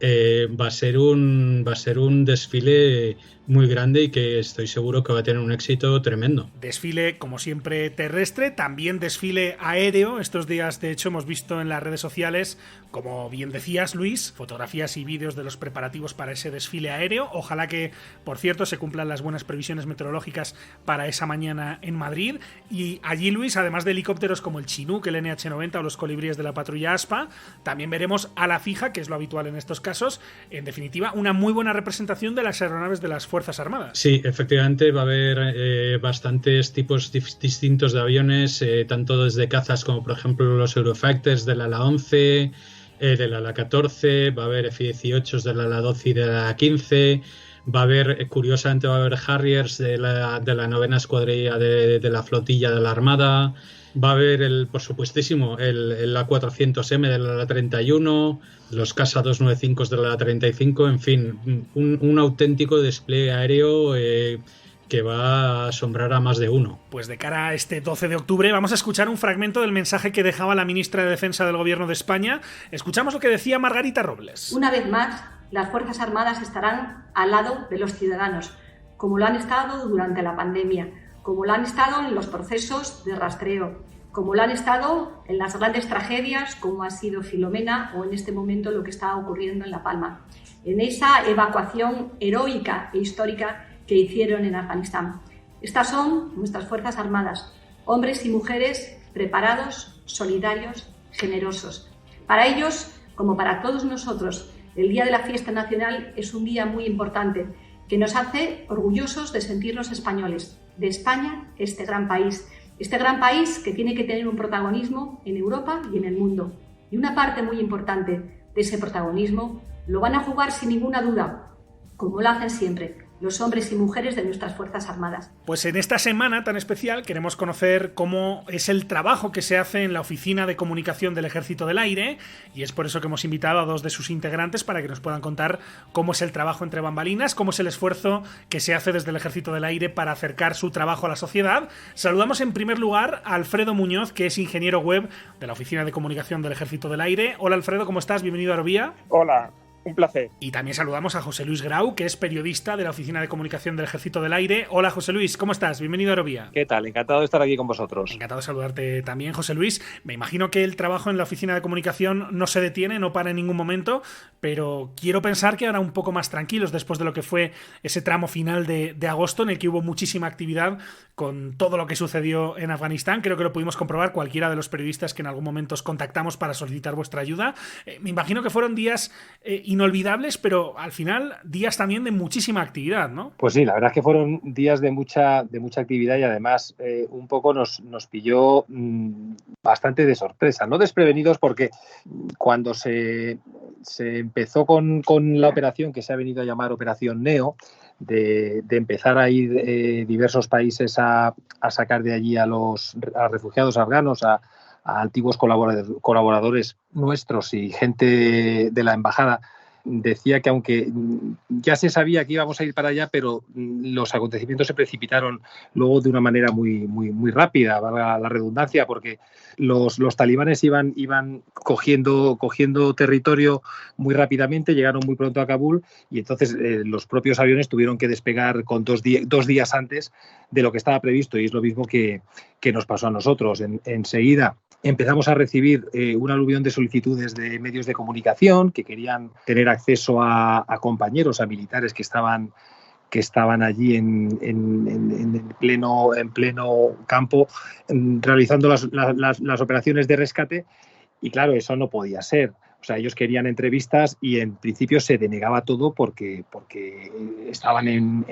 va a ser un desfile muy grande y que estoy seguro que va a tener un éxito tremendo. Desfile, como siempre, terrestre, también desfile aéreo. Estos días, de hecho, hemos visto en las redes sociales, como bien decías, Luis, fotografías y vídeos de los preparativos para ese desfile aéreo. Ojalá que, por cierto, se cumplan las buenas previsiones meteorológicas para esa mañana en Madrid. Y allí, Luis, además de helicópteros como el Chinook, el NH-90 o los colibríes de la patrulla ASPA, también veremos a la fija, que es lo habitual en estos casos. En definitiva, una muy buena representación de las aeronaves de las Fuerzas Armadas. Sí, efectivamente va a haber bastantes tipos distintos de aviones, tanto desde cazas como por ejemplo los Eurofighters del ala 11, del ala 14, va a haber F-18s del ala 12 y del ala 15, va a haber, curiosamente, va a haber Harriers de la 9ª Escuadrilla de la flotilla de la Armada. Va a haber, por supuestísimo, el A400M del ala 31, los Casa 295 del ala 35, en fin, un auténtico despliegue aéreo que va a asombrar a más de uno. Pues de cara a este 12 de octubre vamos a escuchar un fragmento del mensaje que dejaba la ministra de Defensa del Gobierno de España. Escuchamos lo que decía Margarita Robles. Una vez más, las Fuerzas Armadas estarán al lado de los ciudadanos, como lo han estado durante la pandemia, como lo han estado en los procesos de rastreo, como lo han estado en las grandes tragedias como ha sido Filomena o en este momento lo que está ocurriendo en La Palma, en esa evacuación heroica e histórica que hicieron en Afganistán. Estas son nuestras Fuerzas Armadas, hombres y mujeres preparados, solidarios, generosos. Para ellos, como para todos nosotros, el Día de la Fiesta Nacional es un día muy importante que nos hace orgullosos de sentirnos españoles, de España, este gran país que tiene que tener un protagonismo en Europa y en el mundo. Y una parte muy importante de ese protagonismo lo van a jugar sin ninguna duda, como lo hacen siempre, los hombres y mujeres de nuestras Fuerzas Armadas. Pues en esta semana tan especial queremos conocer cómo es el trabajo que se hace en la Oficina de Comunicación del Ejército del Aire, y es por eso que hemos invitado a dos de sus integrantes para que nos puedan contar cómo es el trabajo entre bambalinas, cómo es el esfuerzo que se hace desde el Ejército del Aire para acercar su trabajo a la sociedad. Saludamos en primer lugar a Alfredo Muñoz, que es ingeniero web de la Oficina de Comunicación del Ejército del Aire. Hola Alfredo, ¿cómo estás? Bienvenido a Aerovía. Hola. Un placer. Y también saludamos a José Luis Grau, que es periodista de la Oficina de Comunicación del Ejército del Aire. Hola José Luis, ¿cómo estás? Bienvenido a Aerovía. ¿Qué tal? Encantado de estar aquí con vosotros. Encantado de saludarte también, José Luis. Me imagino que el trabajo en la Oficina de Comunicación no se detiene, no para en ningún momento, pero quiero pensar que ahora un poco más tranquilos después de lo que fue ese tramo final de agosto en el que hubo muchísima actividad con todo lo que sucedió en Afganistán. Creo que lo pudimos comprobar cualquiera de los periodistas que en algún momento os contactamos para solicitar vuestra ayuda. Me imagino que fueron días inolvidables, pero al final días también de muchísima actividad, ¿no? Pues sí, la verdad es que fueron días de mucha actividad y además un poco nos pilló bastante de sorpresa, no desprevenidos, porque cuando se empezó con la operación que se ha venido a llamar Operación Neo, de empezar a ir diversos países a sacar de allí a refugiados afganos, a antiguos colaboradores nuestros y gente de la embajada, decía que aunque ya se sabía que íbamos a ir para allá, pero los acontecimientos se precipitaron luego de una manera muy rápida, valga la redundancia, porque los talibanes iban cogiendo territorio muy rápidamente, llegaron muy pronto a Kabul y entonces los propios aviones tuvieron que despegar con dos días antes de lo que estaba previsto, y es lo mismo que nos pasó a nosotros. Enseguida empezamos a recibir un aluvión de solicitudes de medios de comunicación que querían tener acceso a compañeros, a militares que estaban allí en pleno campo realizando las operaciones de rescate, y claro, eso no podía ser. O sea, ellos querían entrevistas y en principio se denegaba todo porque estaban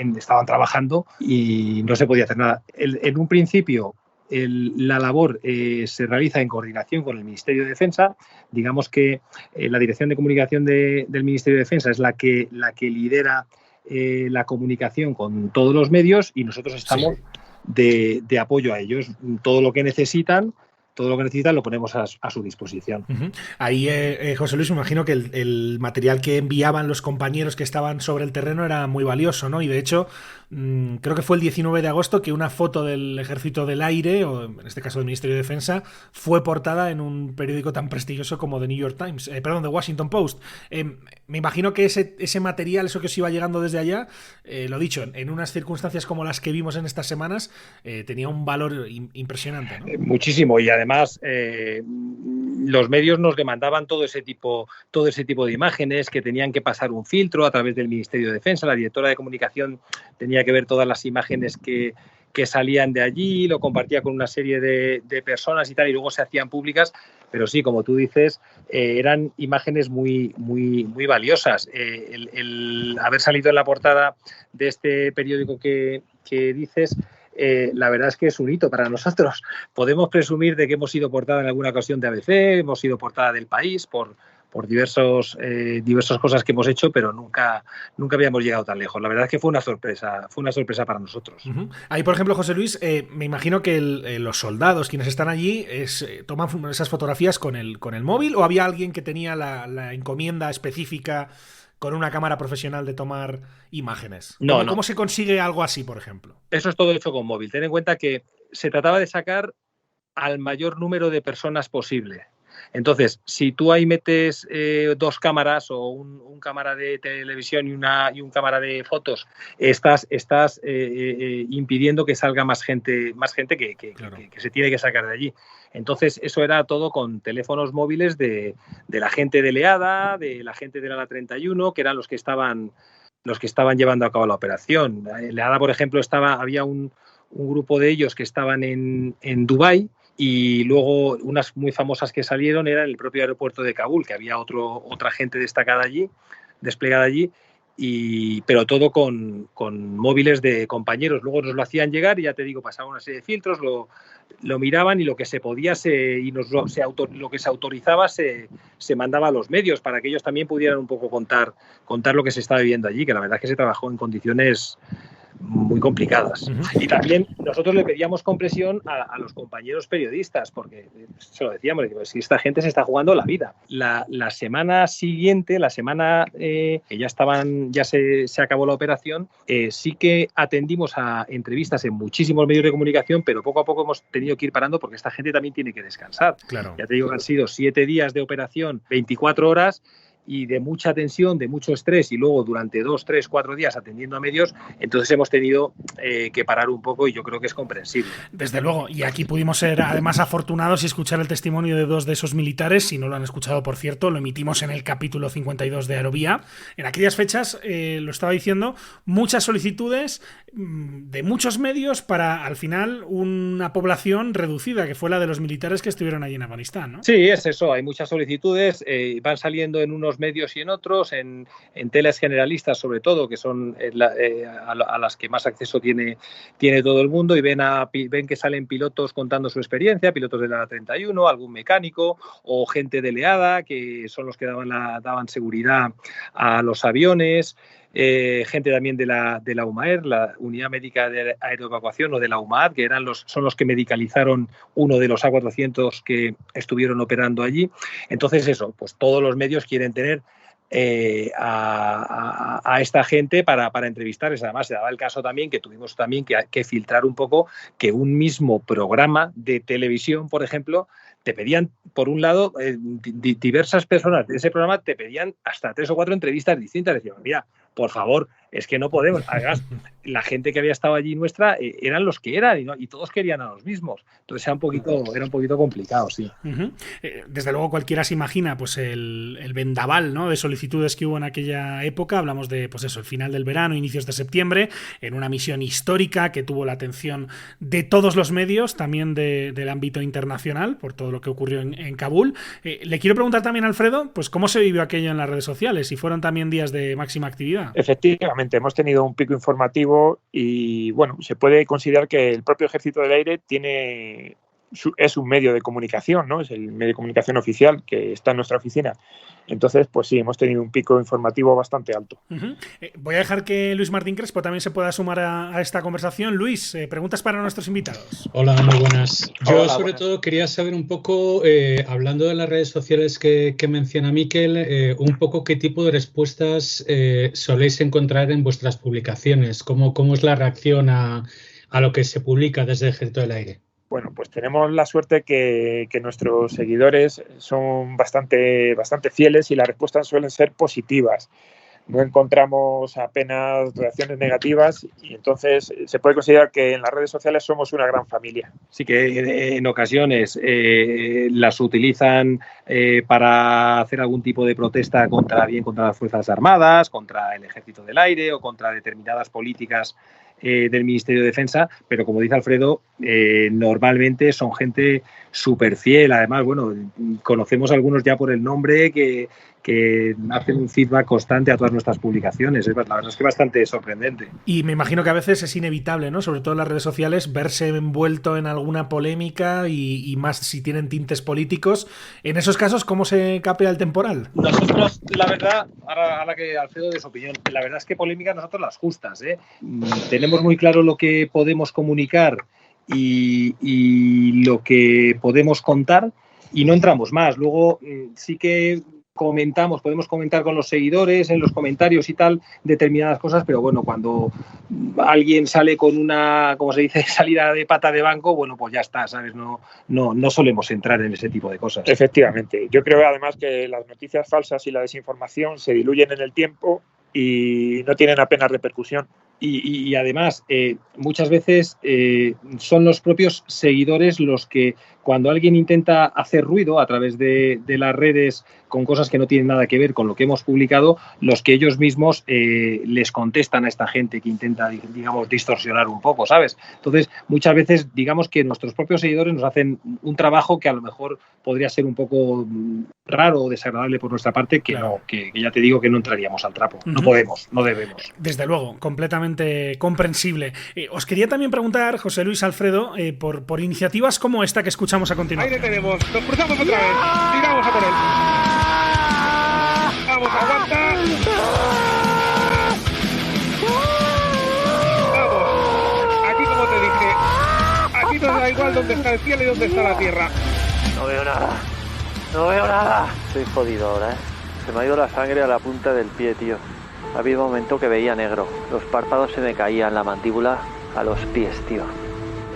trabajando y no se podía hacer nada. En un principio la labor se realiza en coordinación con el Ministerio de Defensa. Digamos que la Dirección de Comunicación del Ministerio de Defensa es la que lidera la comunicación con todos los medios, y nosotros estamos de apoyo a ellos. Todo lo que necesitan lo ponemos a su disposición. Uh-huh. Ahí, José Luis, me imagino que el material que enviaban los compañeros que estaban sobre el terreno era muy valioso, ¿no? Y de hecho, creo que fue el 19 de agosto que una foto del Ejército del Aire, o en este caso del Ministerio de Defensa, fue portada en un periódico tan prestigioso como The New York Times, The Washington Post. Me imagino que ese material, eso que os iba llegando desde allá, lo dicho, en unas circunstancias como las que vimos en estas semanas, tenía un valor impresionante, ¿no? Muchísimo, y además los medios nos demandaban todo ese tipo de imágenes que tenían que pasar un filtro a través del Ministerio de Defensa. La directora de comunicación tenía que ver todas las imágenes que salían de allí, lo compartía con una serie de personas y tal, y luego se hacían públicas. Pero sí, como tú dices, eran imágenes muy valiosas. El haber salido en la portada de este periódico que dices, la verdad es que es un hito para nosotros. Podemos presumir de que hemos sido portada en alguna ocasión de ABC, hemos sido portada del País por diversas cosas que hemos hecho, pero nunca habíamos llegado tan lejos. La verdad es que fue una sorpresa para nosotros. Uh-huh. Ahí, por ejemplo, José Luis, me imagino que los soldados, quienes están allí, toman esas fotografías con el móvil, ¿o había alguien que tenía la encomienda específica con una cámara profesional de tomar imágenes? ¿Cómo se consigue algo así, por ejemplo? Eso es todo hecho con móvil. Ten en cuenta que se trataba de sacar al mayor número de personas posible. Entonces, si tú ahí metes 2 cámaras o un cámara de televisión y un cámara de fotos, estás impidiendo que salga más gente que se tiene que sacar de allí. Entonces, eso era todo con teléfonos móviles de la gente de Leada, de la gente de la 31, que eran los que estaban llevando a cabo la operación. En Leada, por ejemplo, había un grupo de ellos que estaban en Dubái, y luego unas muy famosas que salieron eran en el propio aeropuerto de Kabul, que había otra gente destacada allí, desplegada allí, pero todo con móviles de compañeros. Luego nos lo hacían llegar y ya te digo, pasaba una serie de filtros, lo miraban, y lo que se podía lo que se autorizaba se mandaba a los medios para que ellos también pudieran un poco contar lo que se estaba viviendo allí, que la verdad es que se trabajó en condiciones muy complicadas. Y también nosotros le pedíamos compresión a los compañeros periodistas, porque se lo decíamos, si esta gente se está jugando la vida. La semana siguiente, que ya se acabó la operación, sí que atendimos a entrevistas en muchísimos medios de comunicación, pero poco a poco hemos tenido que ir parando porque esta gente también tiene que descansar. Claro. Ya te digo que han sido 7 días de operación, 24 horas, y de mucha tensión, de mucho estrés, y luego durante 2, 3, 4 días atendiendo a medios. Entonces hemos tenido que parar un poco, y yo creo que es comprensible. Desde luego, y aquí pudimos ser además afortunados y escuchar el testimonio de 2 de esos militares. Si no lo han escuchado, por cierto, lo emitimos en el capítulo 52 de Aerovía. En aquellas fechas, lo estaba diciendo, muchas solicitudes de muchos medios para, al final, una población reducida, que fue la de los militares que estuvieron allí en Afganistán, ¿no? Sí, es eso, hay muchas solicitudes, van saliendo en unos medios y en otros, en teles generalistas sobre todo, que son a las que más acceso tiene todo el mundo, y ven que salen pilotos contando su experiencia, pilotos de la 31, algún mecánico o gente de Leada, que son los que daban seguridad a los aviones. Gente también de la UMAER, la Unidad Médica de Aeroevacuación, o de la UMAAD, que son los que medicalizaron uno de los A400 que estuvieron operando allí. Entonces eso, pues todos los medios quieren tener a esta gente para entrevistarles. Además, se daba el caso también que tuvimos también que filtrar un poco que un mismo programa de televisión, por ejemplo, te pedían, por un lado, diversas personas de ese programa te pedían hasta 3 o 4 entrevistas distintas. Decían, mira, por favor, es que no podemos. Además, la gente que había estado allí nuestra eran los que eran, y todos querían a los mismos. Entonces era un poquito complicado, sí. Desde luego cualquiera se imagina pues el vendaval, ¿no?, de solicitudes que hubo en aquella época. Hablamos de, pues eso, el final del verano, inicios de septiembre, en una misión histórica que tuvo la atención de todos los medios, también del ámbito internacional, por todo lo que ocurrió en Kabul. Le quiero preguntar también a Alfredo, pues cómo se vivió aquello en las redes sociales, si fueron también días de máxima actividad. Efectivamente, hemos tenido un pico informativo, y bueno, se puede considerar que el propio Ejército del Aire es un medio de comunicación, ¿no? Es el medio de comunicación oficial que está en nuestra oficina. Entonces, pues sí, hemos tenido un pico informativo bastante alto. Voy a dejar que Luis Martín Crespo también se pueda sumar a esta conversación. Luis, preguntas para nuestros invitados. Hola, muy buenas. Yo sobre todo quería saber un poco, hablando de las redes sociales que menciona Miquel, un poco qué tipo de respuestas soléis encontrar en vuestras publicaciones. ¿Cómo es la reacción a lo que se publica desde el Ejército del Aire? Bueno, pues tenemos la suerte que nuestros seguidores son bastante fieles, y las respuestas suelen ser positivas. No encontramos apenas reacciones negativas, y entonces se puede considerar que en las redes sociales somos una gran familia. Sí, que en ocasiones las utilizan para hacer algún tipo de protesta contra las Fuerzas Armadas, contra el Ejército del Aire o contra determinadas políticas del Ministerio de Defensa, pero como dice Alfredo, normalmente son gente súper fiel. Además, bueno, conocemos algunos ya por el nombre que hacen un feedback constante a todas nuestras publicaciones. La verdad es que bastante sorprendente. Y me imagino que a veces es inevitable, ¿no?, sobre todo en las redes sociales, verse envuelto en alguna polémica, y más si tienen tintes políticos. En esos casos, ¿cómo se capea el temporal? Nosotros, la verdad, ahora que Alfredo dé su opinión, la verdad es que polémicas nosotros las justas, ¿eh? Tenemos muy claro lo que podemos comunicar y lo que podemos contar, y no entramos más. Luego sí que podemos comentar con los seguidores en los comentarios y tal determinadas cosas, pero bueno, cuando alguien sale con una, como se dice, salida de pata de banco, bueno, pues ya está, ¿sabes? No solemos entrar en ese tipo de cosas. Efectivamente. Yo creo además que las noticias falsas y la desinformación se diluyen en el tiempo y no tienen apenas repercusión. Y además, muchas veces son los propios seguidores los que, cuando alguien intenta hacer ruido a través de las redes con cosas que no tienen nada que ver con lo que hemos publicado, los que ellos mismos les contestan a esta gente que intenta, digamos, distorsionar un poco, ¿sabes? Entonces, muchas veces, digamos que nuestros propios seguidores nos hacen un trabajo que a lo mejor podría ser un poco raro o desagradable por nuestra parte, que claro. que ya te digo que no entraríamos al trapo. No podemos, no debemos. Desde luego, completamente comprensible. Os quería también preguntar, José Luis, Alfredo, por iniciativas como esta que escuchamos a continuación. Ahí le tenemos, nos cruzamos otra vez, tiramos a por él. Vamos, aguanta. Vamos, aquí como te dije, aquí nos da igual dónde está el cielo y dónde está la tierra. No veo nada. Estoy jodido ahora, ¿eh? Se me ha ido la sangre a la punta del pie, tío. Ha habido un momento que veía negro. Los párpados se me caían, la mandíbula a los pies, tío.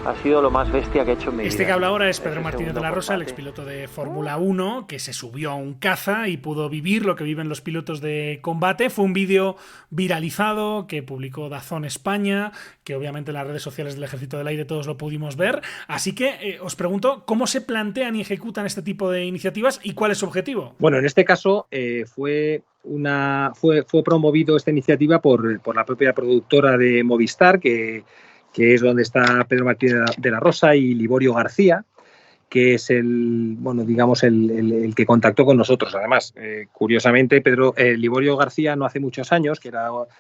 Ha sido lo más bestia que he hecho en mi vida. Este que habla ahora es Pedro Martínez de la Rosa, el expiloto de Fórmula 1, que se subió a un caza y pudo vivir lo que viven los pilotos de combate. Fue un vídeo viralizado que publicó DAZN España, que obviamente en las redes sociales del Ejército del Aire todos lo pudimos ver. Así que os pregunto, ¿cómo se plantean y ejecutan este tipo de iniciativas y cuál es su objetivo? Bueno, en este caso fue promovido esta iniciativa por la propia productora de Movistar, que es donde está Pedro Martínez de la Rosa y Liborio García, que es el que contactó con nosotros. Además, curiosamente, Liborio García no hace muchos años,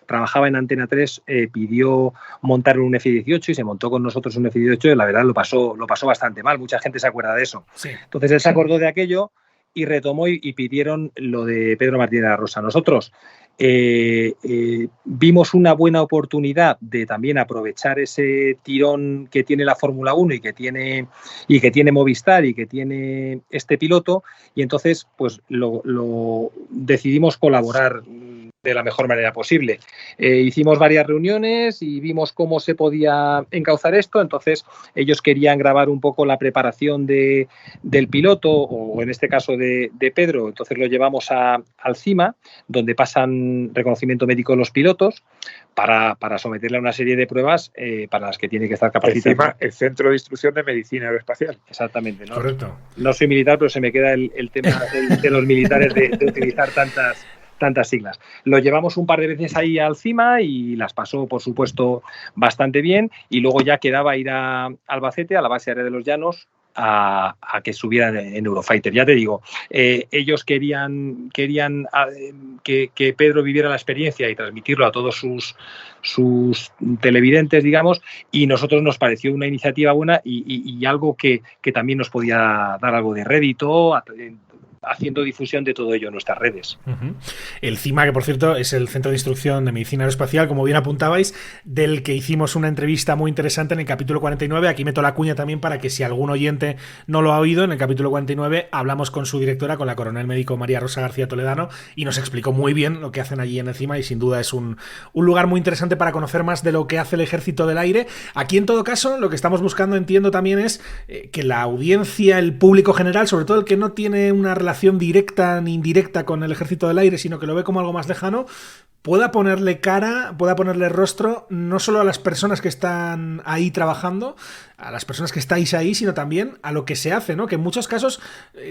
trabajaba en Antena 3, pidió montar un F-18 y se montó con nosotros un F-18 y la verdad lo pasó bastante mal. Mucha gente se acuerda de eso. Sí. Entonces él se acordó de aquello y retomó y pidieron lo de Pedro Martínez de la Rosa. Nosotros vimos una buena oportunidad de también aprovechar ese tirón que tiene la Fórmula 1 y que tiene Movistar y que tiene este piloto, y entonces pues lo decidimos colaborar de la mejor manera posible. Hicimos varias reuniones y vimos cómo se podía encauzar esto. Entonces ellos querían grabar un poco la preparación del piloto, o en este caso de Pedro. Entonces lo llevamos al CIMA, donde pasan reconocimiento médico de los pilotos para someterle a una serie de pruebas para las que tiene que estar capacitado. El Centro de Instrucción de Medicina Aeroespacial. Exactamente, ¿no? Correcto. No soy militar, pero se me queda el tema de los militares de utilizar tantas siglas. Lo llevamos un par de veces ahí al CIMA y las pasó, por supuesto, bastante bien, y luego ya quedaba ir a Albacete, a la base aérea de los Llanos, a que subieran en Eurofighter. Ya te digo, ellos querían que Pedro viviera la experiencia y transmitirlo a todos sus televidentes, digamos, y nosotros nos pareció una iniciativa buena y algo que también nos podía dar algo de rédito, haciendo difusión de todo ello en nuestras redes. El CIMA, que por cierto es el Centro de Instrucción de Medicina Aeroespacial, como bien apuntabais, del que hicimos una entrevista muy interesante en el capítulo 49. Aquí meto la cuña también para que si algún oyente no lo ha oído, en el capítulo 49 hablamos con su directora, con la coronel médico María Rosa García Toledano, y nos explicó muy bien lo que hacen allí en el CIMA, y sin duda es un lugar muy interesante para conocer más de lo que hace el Ejército del Aire. Aquí, en todo caso, lo que estamos buscando, entiendo también, es que la audiencia, el público general, sobre todo el que no tiene una relación directa ni indirecta con el Ejército del Aire, sino que lo ve como algo más lejano, pueda ponerle cara, pueda ponerle rostro, no solo a las personas que están ahí trabajando, a las personas que estáis ahí, sino también a lo que se hace, ¿no? Que en muchos casos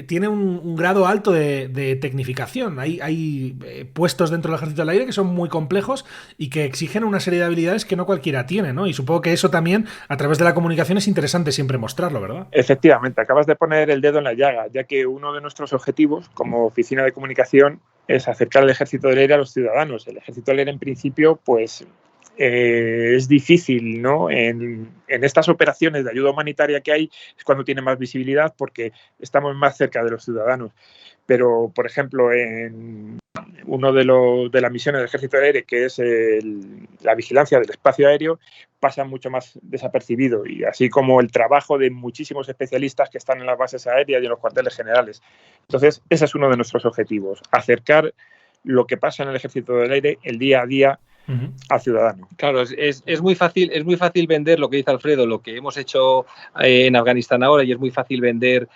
tiene un grado alto de tecnificación. Hay puestos dentro del Ejército del Aire que son muy complejos y que exigen una serie de habilidades que no cualquiera tiene, ¿no? Y supongo que eso también, a través de la comunicación, es interesante siempre mostrarlo, ¿verdad? Efectivamente, acabas de poner el dedo en la llaga, ya que uno de nuestros objetivos como oficina de comunicación es acercar al Ejército del Aire a los ciudadanos. El Ejército del Aire, en principio, pues es difícil, ¿no? En estas operaciones de ayuda humanitaria que hay es cuando tiene más visibilidad, porque estamos más cerca de los ciudadanos. Pero, por ejemplo, en uno de las misiones del Ejército del Aire, que es la vigilancia del espacio aéreo, pasa mucho más desapercibido, y así como el trabajo de muchísimos especialistas que están en las bases aéreas y en los cuarteles generales. Entonces, ese es uno de nuestros objetivos, acercar lo que pasa en el Ejército del Aire, el día a día, al ciudadano. Claro, es muy fácil vender lo que dice Alfredo, lo que hemos hecho en Afganistán ahora, y es muy fácil vender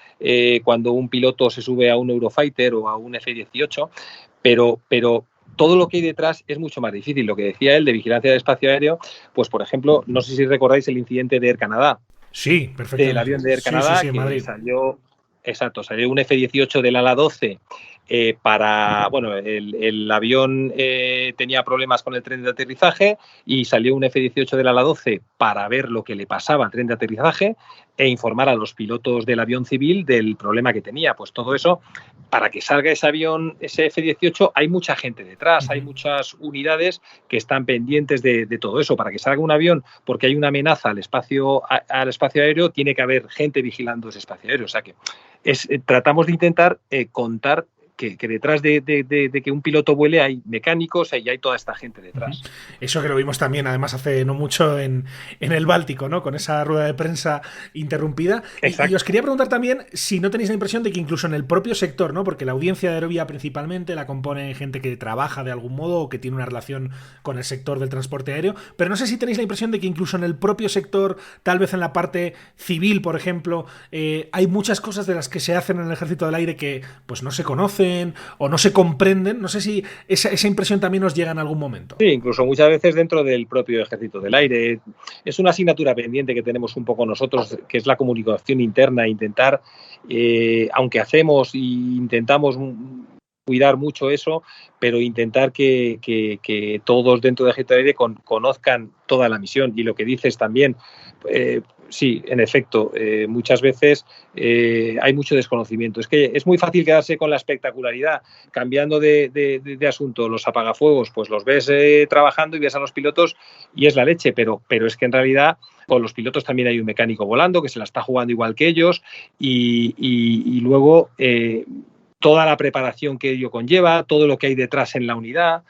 cuando un piloto se sube a un Eurofighter o a un F-18, pero todo lo que hay detrás es mucho más difícil. Lo que decía él de vigilancia del espacio aéreo, pues por ejemplo, no sé si recordáis el incidente de Air Canada. Sí, perfecto. El avión de Air Canada, sí, que salió un F-18 del ala 12 el avión tenía problemas con el tren de aterrizaje y salió un F-18 del ala 12 para ver lo que le pasaba al tren de aterrizaje e informar a los pilotos del avión civil del problema que tenía. Pues todo eso, para que salga ese avión, ese F-18, hay mucha gente detrás, hay muchas unidades que están pendientes de todo eso. Para que salga un avión, porque hay una amenaza al espacio aéreo, tiene que haber gente vigilando ese espacio aéreo. O sea que tratamos de intentar contar que detrás de que un piloto vuele hay mecánicos y hay toda esta gente detrás. Eso que lo vimos también, además, hace no mucho en el Báltico, ¿no? Con esa rueda de prensa interrumpida. Y os quería preguntar también si no tenéis la impresión de que incluso en el propio sector, ¿no? Porque la audiencia de Aerovía principalmente la compone gente que trabaja de algún modo o que tiene una relación con el sector del transporte aéreo, pero no sé si tenéis la impresión de que incluso en el propio sector, tal vez en la parte civil, por ejemplo, hay muchas cosas de las que se hacen en el Ejército del Aire que pues no se conocen o no se comprenden. No sé si esa impresión también os llega en algún momento. Sí, incluso muchas veces dentro del propio Ejército del Aire. Es una asignatura pendiente que tenemos un poco nosotros, que es la comunicación interna, intentar, aunque hacemos y intentamos cuidar mucho eso, pero intentar que todos dentro del Ejército del Aire conozcan toda la misión. Y lo que dices también, sí, en efecto, muchas veces hay mucho desconocimiento. Es que es muy fácil quedarse con la espectacularidad, cambiando de asunto. Los apagafuegos, pues los ves trabajando y ves a los pilotos y es la leche, pero es que en realidad con los pilotos también hay un mecánico volando que se la está jugando igual que ellos y luego toda la preparación que ello conlleva, todo lo que hay detrás en la unidad,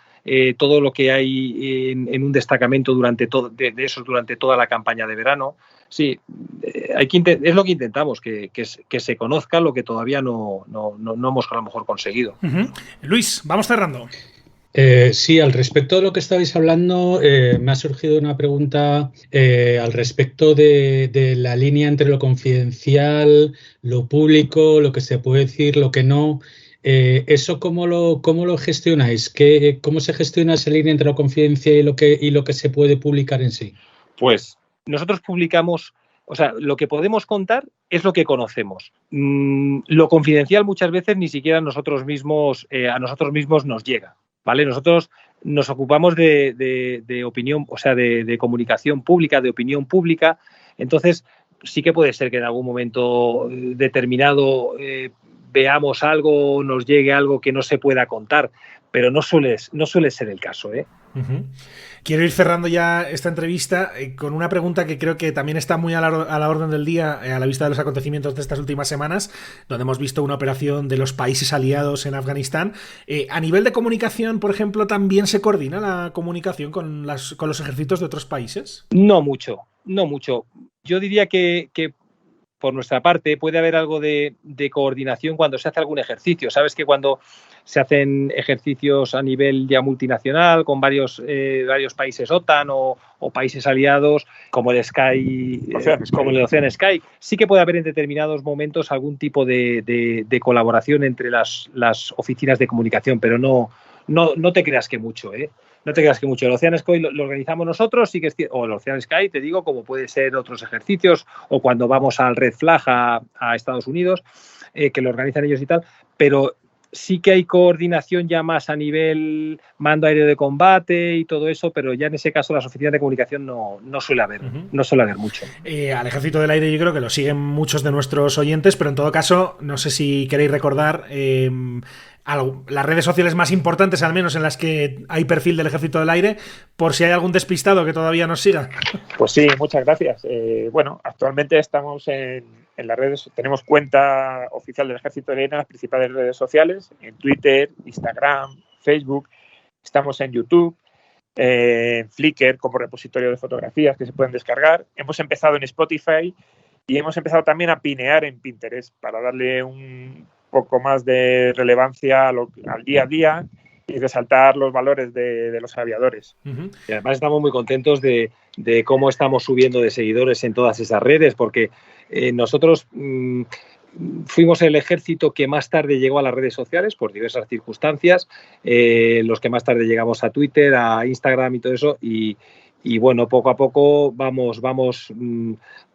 todo lo que hay en un destacamento durante toda la campaña de verano. Sí, es lo que intentamos, que se conozca lo que todavía no hemos a lo mejor conseguido. Luis, vamos cerrando. Sí, al respecto de lo que estabais hablando, me ha surgido una pregunta al respecto de la línea entre lo confidencial, lo público, lo que se puede decir, lo que no. ¿Eso cómo lo gestionáis? ¿Cómo se gestiona esa línea entre lo confidencial y lo que se puede publicar en sí? Pues nosotros publicamos, o sea, lo que podemos contar es lo que conocemos. Lo confidencial muchas veces ni siquiera a nosotros mismos nos llega, ¿vale? Nosotros nos ocupamos de opinión, o sea, de comunicación pública, de opinión pública. Entonces, sí que puede ser que en algún momento determinado veamos algo, nos llegue algo que no se pueda contar, pero no suele ser el caso, ¿eh? Quiero ir cerrando ya esta entrevista con una pregunta que creo que también está muy a la orden del día a la vista de los acontecimientos de estas últimas semanas, donde hemos visto una operación de los países aliados en Afganistán. A nivel de comunicación, por ejemplo, ¿también se coordina la comunicación con los ejércitos de otros países? No mucho. Yo diría que por nuestra parte puede haber algo de coordinación cuando se hace algún ejercicio. Sabes que cuando se hacen ejercicios a nivel ya multinacional con varios países OTAN o países aliados como el Ocean Sky, sí que puede haber en determinados momentos algún tipo de colaboración entre las oficinas de comunicación, pero no te creas que mucho, ¿eh? No te creas que mucho. El Ocean Sky lo organizamos nosotros, sí que es cierto, o el Ocean Sky, te digo, como puede ser otros ejercicios, o cuando vamos al Red Flag a Estados Unidos, que lo organizan ellos y tal, pero sí que hay coordinación ya más a nivel mando aéreo de combate y todo eso, pero ya en ese caso las oficinas de comunicación no suele haber, no suele haber mucho. Al Ejército del Aire yo creo que lo siguen muchos de nuestros oyentes, pero en todo caso, no sé si queréis recordar las redes sociales más importantes, al menos en las que hay perfil del Ejército del Aire, por si hay algún despistado que todavía nos siga. Pues sí, muchas gracias. Bueno, actualmente estamos en las redes, tenemos cuenta oficial del Ejército del Aire en las principales redes sociales, en Twitter, Instagram, Facebook, estamos en YouTube, en Flickr como repositorio de fotografías que se pueden descargar. Hemos empezado en Spotify y hemos empezado también a pinear en Pinterest para darle un poco más de relevancia al día a día y resaltar los valores de los aviadores. Y además estamos muy contentos de cómo estamos subiendo de seguidores en todas esas redes, porque nosotros fuimos el ejército que más tarde llegó a las redes sociales por diversas circunstancias, los que más tarde llegamos a Twitter, a Instagram y todo eso, y bueno, poco a poco vamos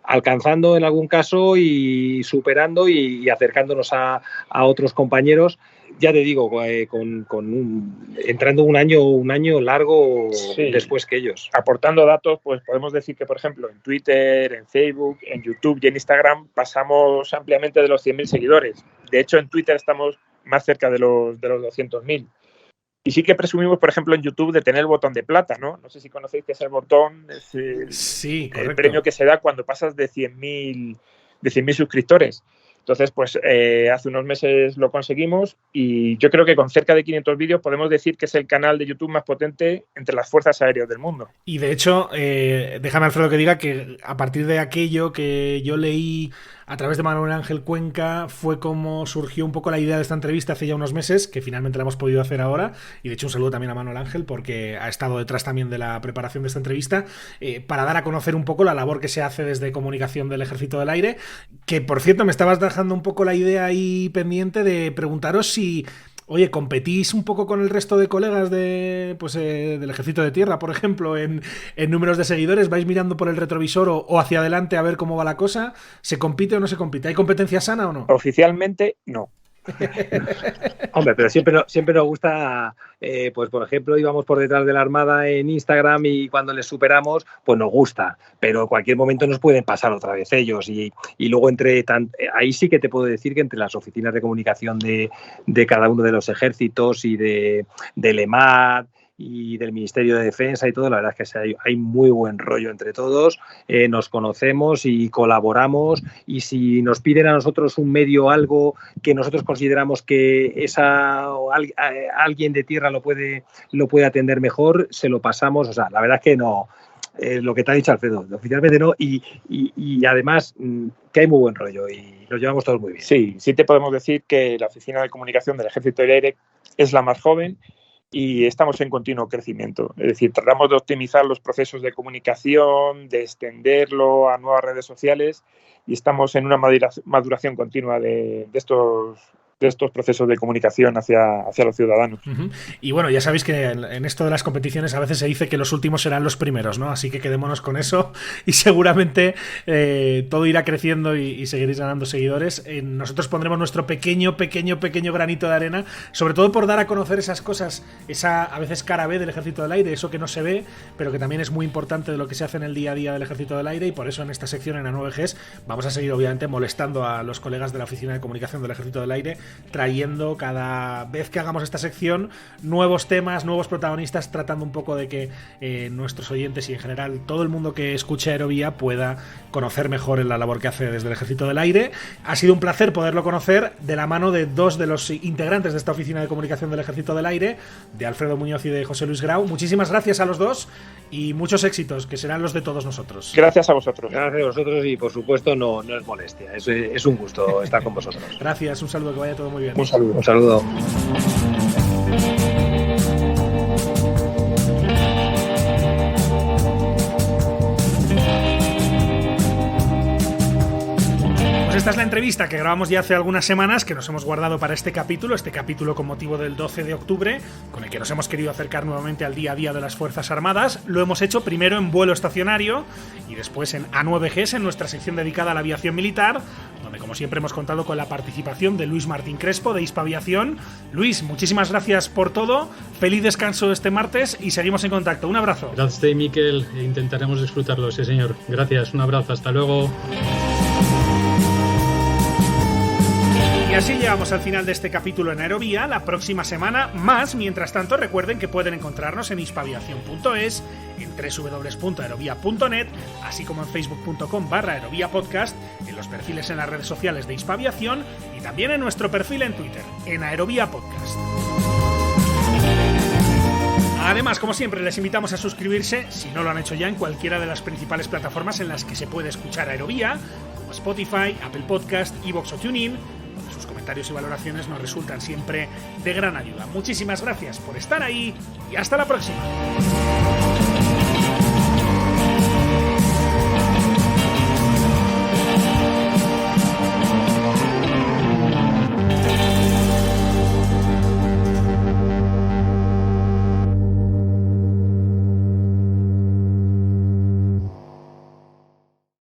alcanzando en algún caso y superando y acercándonos a otros compañeros. Ya te digo, entrando un año largo después que ellos. Aportando datos, pues podemos decir que, por ejemplo, en Twitter, en Facebook, en YouTube y en Instagram pasamos ampliamente de los 100.000 seguidores. De hecho, en Twitter estamos más cerca de los 200.000. Y sí que presumimos, por ejemplo, en YouTube de tener el botón de plata, ¿no? No sé si conocéis que es el botón, es el premio que se da cuando pasas de 100.000 suscriptores. Entonces, pues hace unos meses lo conseguimos y yo creo que con cerca de 500 vídeos podemos decir que es el canal de YouTube más potente entre las fuerzas aéreas del mundo. Y de hecho, déjame, Alfredo, que diga que a partir de aquello que yo leí a través de Manuel Ángel Cuenca fue como surgió un poco la idea de esta entrevista hace ya unos meses, que finalmente la hemos podido hacer ahora, y de hecho un saludo también a Manuel Ángel porque ha estado detrás también de la preparación de esta entrevista, para dar a conocer un poco la labor que se hace desde comunicación del Ejército del Aire, que por cierto me estabas dejando un poco la idea ahí pendiente de preguntaros si... Oye, ¿competís un poco con el resto de colegas del Ejército de Tierra, por ejemplo, en números de seguidores? ¿Vais mirando por el retrovisor o hacia adelante a ver cómo va la cosa? ¿Se compite o no se compite? ¿Hay competencia sana o no? Oficialmente, no. Hombre, pero siempre nos gusta, pues por ejemplo, íbamos por detrás de la Armada en Instagram y cuando les superamos, pues nos gusta, pero en cualquier momento nos pueden pasar otra vez ellos y luego ahí sí que te puedo decir que entre las oficinas de comunicación de cada uno de los ejércitos y del EMAD y del Ministerio de Defensa y todo, la verdad es que hay muy buen rollo entre todos, nos conocemos y colaboramos, y si nos piden a nosotros un medio, algo que nosotros consideramos que alguien de tierra lo puede atender mejor, se lo pasamos. O sea, la verdad es que no, lo que te ha dicho Alfredo, oficialmente no, y además que hay muy buen rollo y nos llevamos todos muy bien. Sí te podemos decir que la Oficina de Comunicación del Ejército del Aire es la más joven y estamos en continuo crecimiento. Es decir, tratamos de optimizar los procesos de comunicación, de extenderlo a nuevas redes sociales y estamos en una maduración continua de estos procesos de comunicación hacia los ciudadanos. Y bueno, ya sabéis que en esto de las competiciones a veces se dice que los últimos serán los primeros, ¿no? Así que quedémonos con eso y seguramente todo irá creciendo y seguiréis ganando seguidores. Nosotros pondremos nuestro pequeño granito de arena, sobre todo por dar a conocer esas cosas, esa a veces cara B del Ejército del Aire, eso que no se ve, pero que también es muy importante de lo que se hace en el día a día del Ejército del Aire, y por eso en esta sección en A9Gs vamos a seguir obviamente molestando a los colegas de la Oficina de Comunicación del Ejército del Aire, trayendo cada vez que hagamos esta sección nuevos temas, nuevos protagonistas, tratando un poco de que nuestros oyentes y en general todo el mundo que escuche Aerovía pueda conocer mejor la labor que hace desde el Ejército del Aire. Ha sido un placer poderlo conocer de la mano de dos de los integrantes de esta Oficina de Comunicación del Ejército del Aire, de Alfredo Muñoz y de José Luis Grau. Muchísimas gracias a los dos y muchos éxitos, que serán los de todos nosotros. Gracias a vosotros. Gracias a vosotros y por supuesto no es molestia, es un gusto estar con vosotros. Gracias, un saludo, que vaya todo muy bien. Un saludo. Un saludo. Esta es la entrevista que grabamos ya hace algunas semanas, que nos hemos guardado para este capítulo con motivo del 12 de octubre, con el que nos hemos querido acercar nuevamente al día a día de las Fuerzas Armadas. Lo hemos hecho primero en vuelo estacionario y después en A9Gs, en nuestra sección dedicada a la aviación militar, donde como siempre hemos contado con la participación de Luis Martín Crespo de Hispa Aviación. Luis, muchísimas gracias por todo, feliz descanso este martes y seguimos en contacto. Un abrazo. Gracias, Miquel, intentaremos disfrutarlo, sí señor. Gracias, un abrazo, hasta luego. Y así llegamos al final de este capítulo en Aerovía. La próxima semana más. Mientras tanto, recuerden que pueden encontrarnos en hispaviación.es, en www.aerovia.net, así como en facebook.com/aeroviapodcast, en los perfiles en las redes sociales de Hispa Aviación y también en nuestro perfil en Twitter, en Aerovia Podcast. Además, como siempre, les invitamos a suscribirse, si no lo han hecho ya, en cualquiera de las principales plataformas en las que se puede escuchar Aerovía, como Spotify, Apple Podcast, iVoox o TuneIn, donde sus comentarios y valoraciones nos resultan siempre de gran ayuda. Muchísimas gracias por estar ahí y hasta la próxima.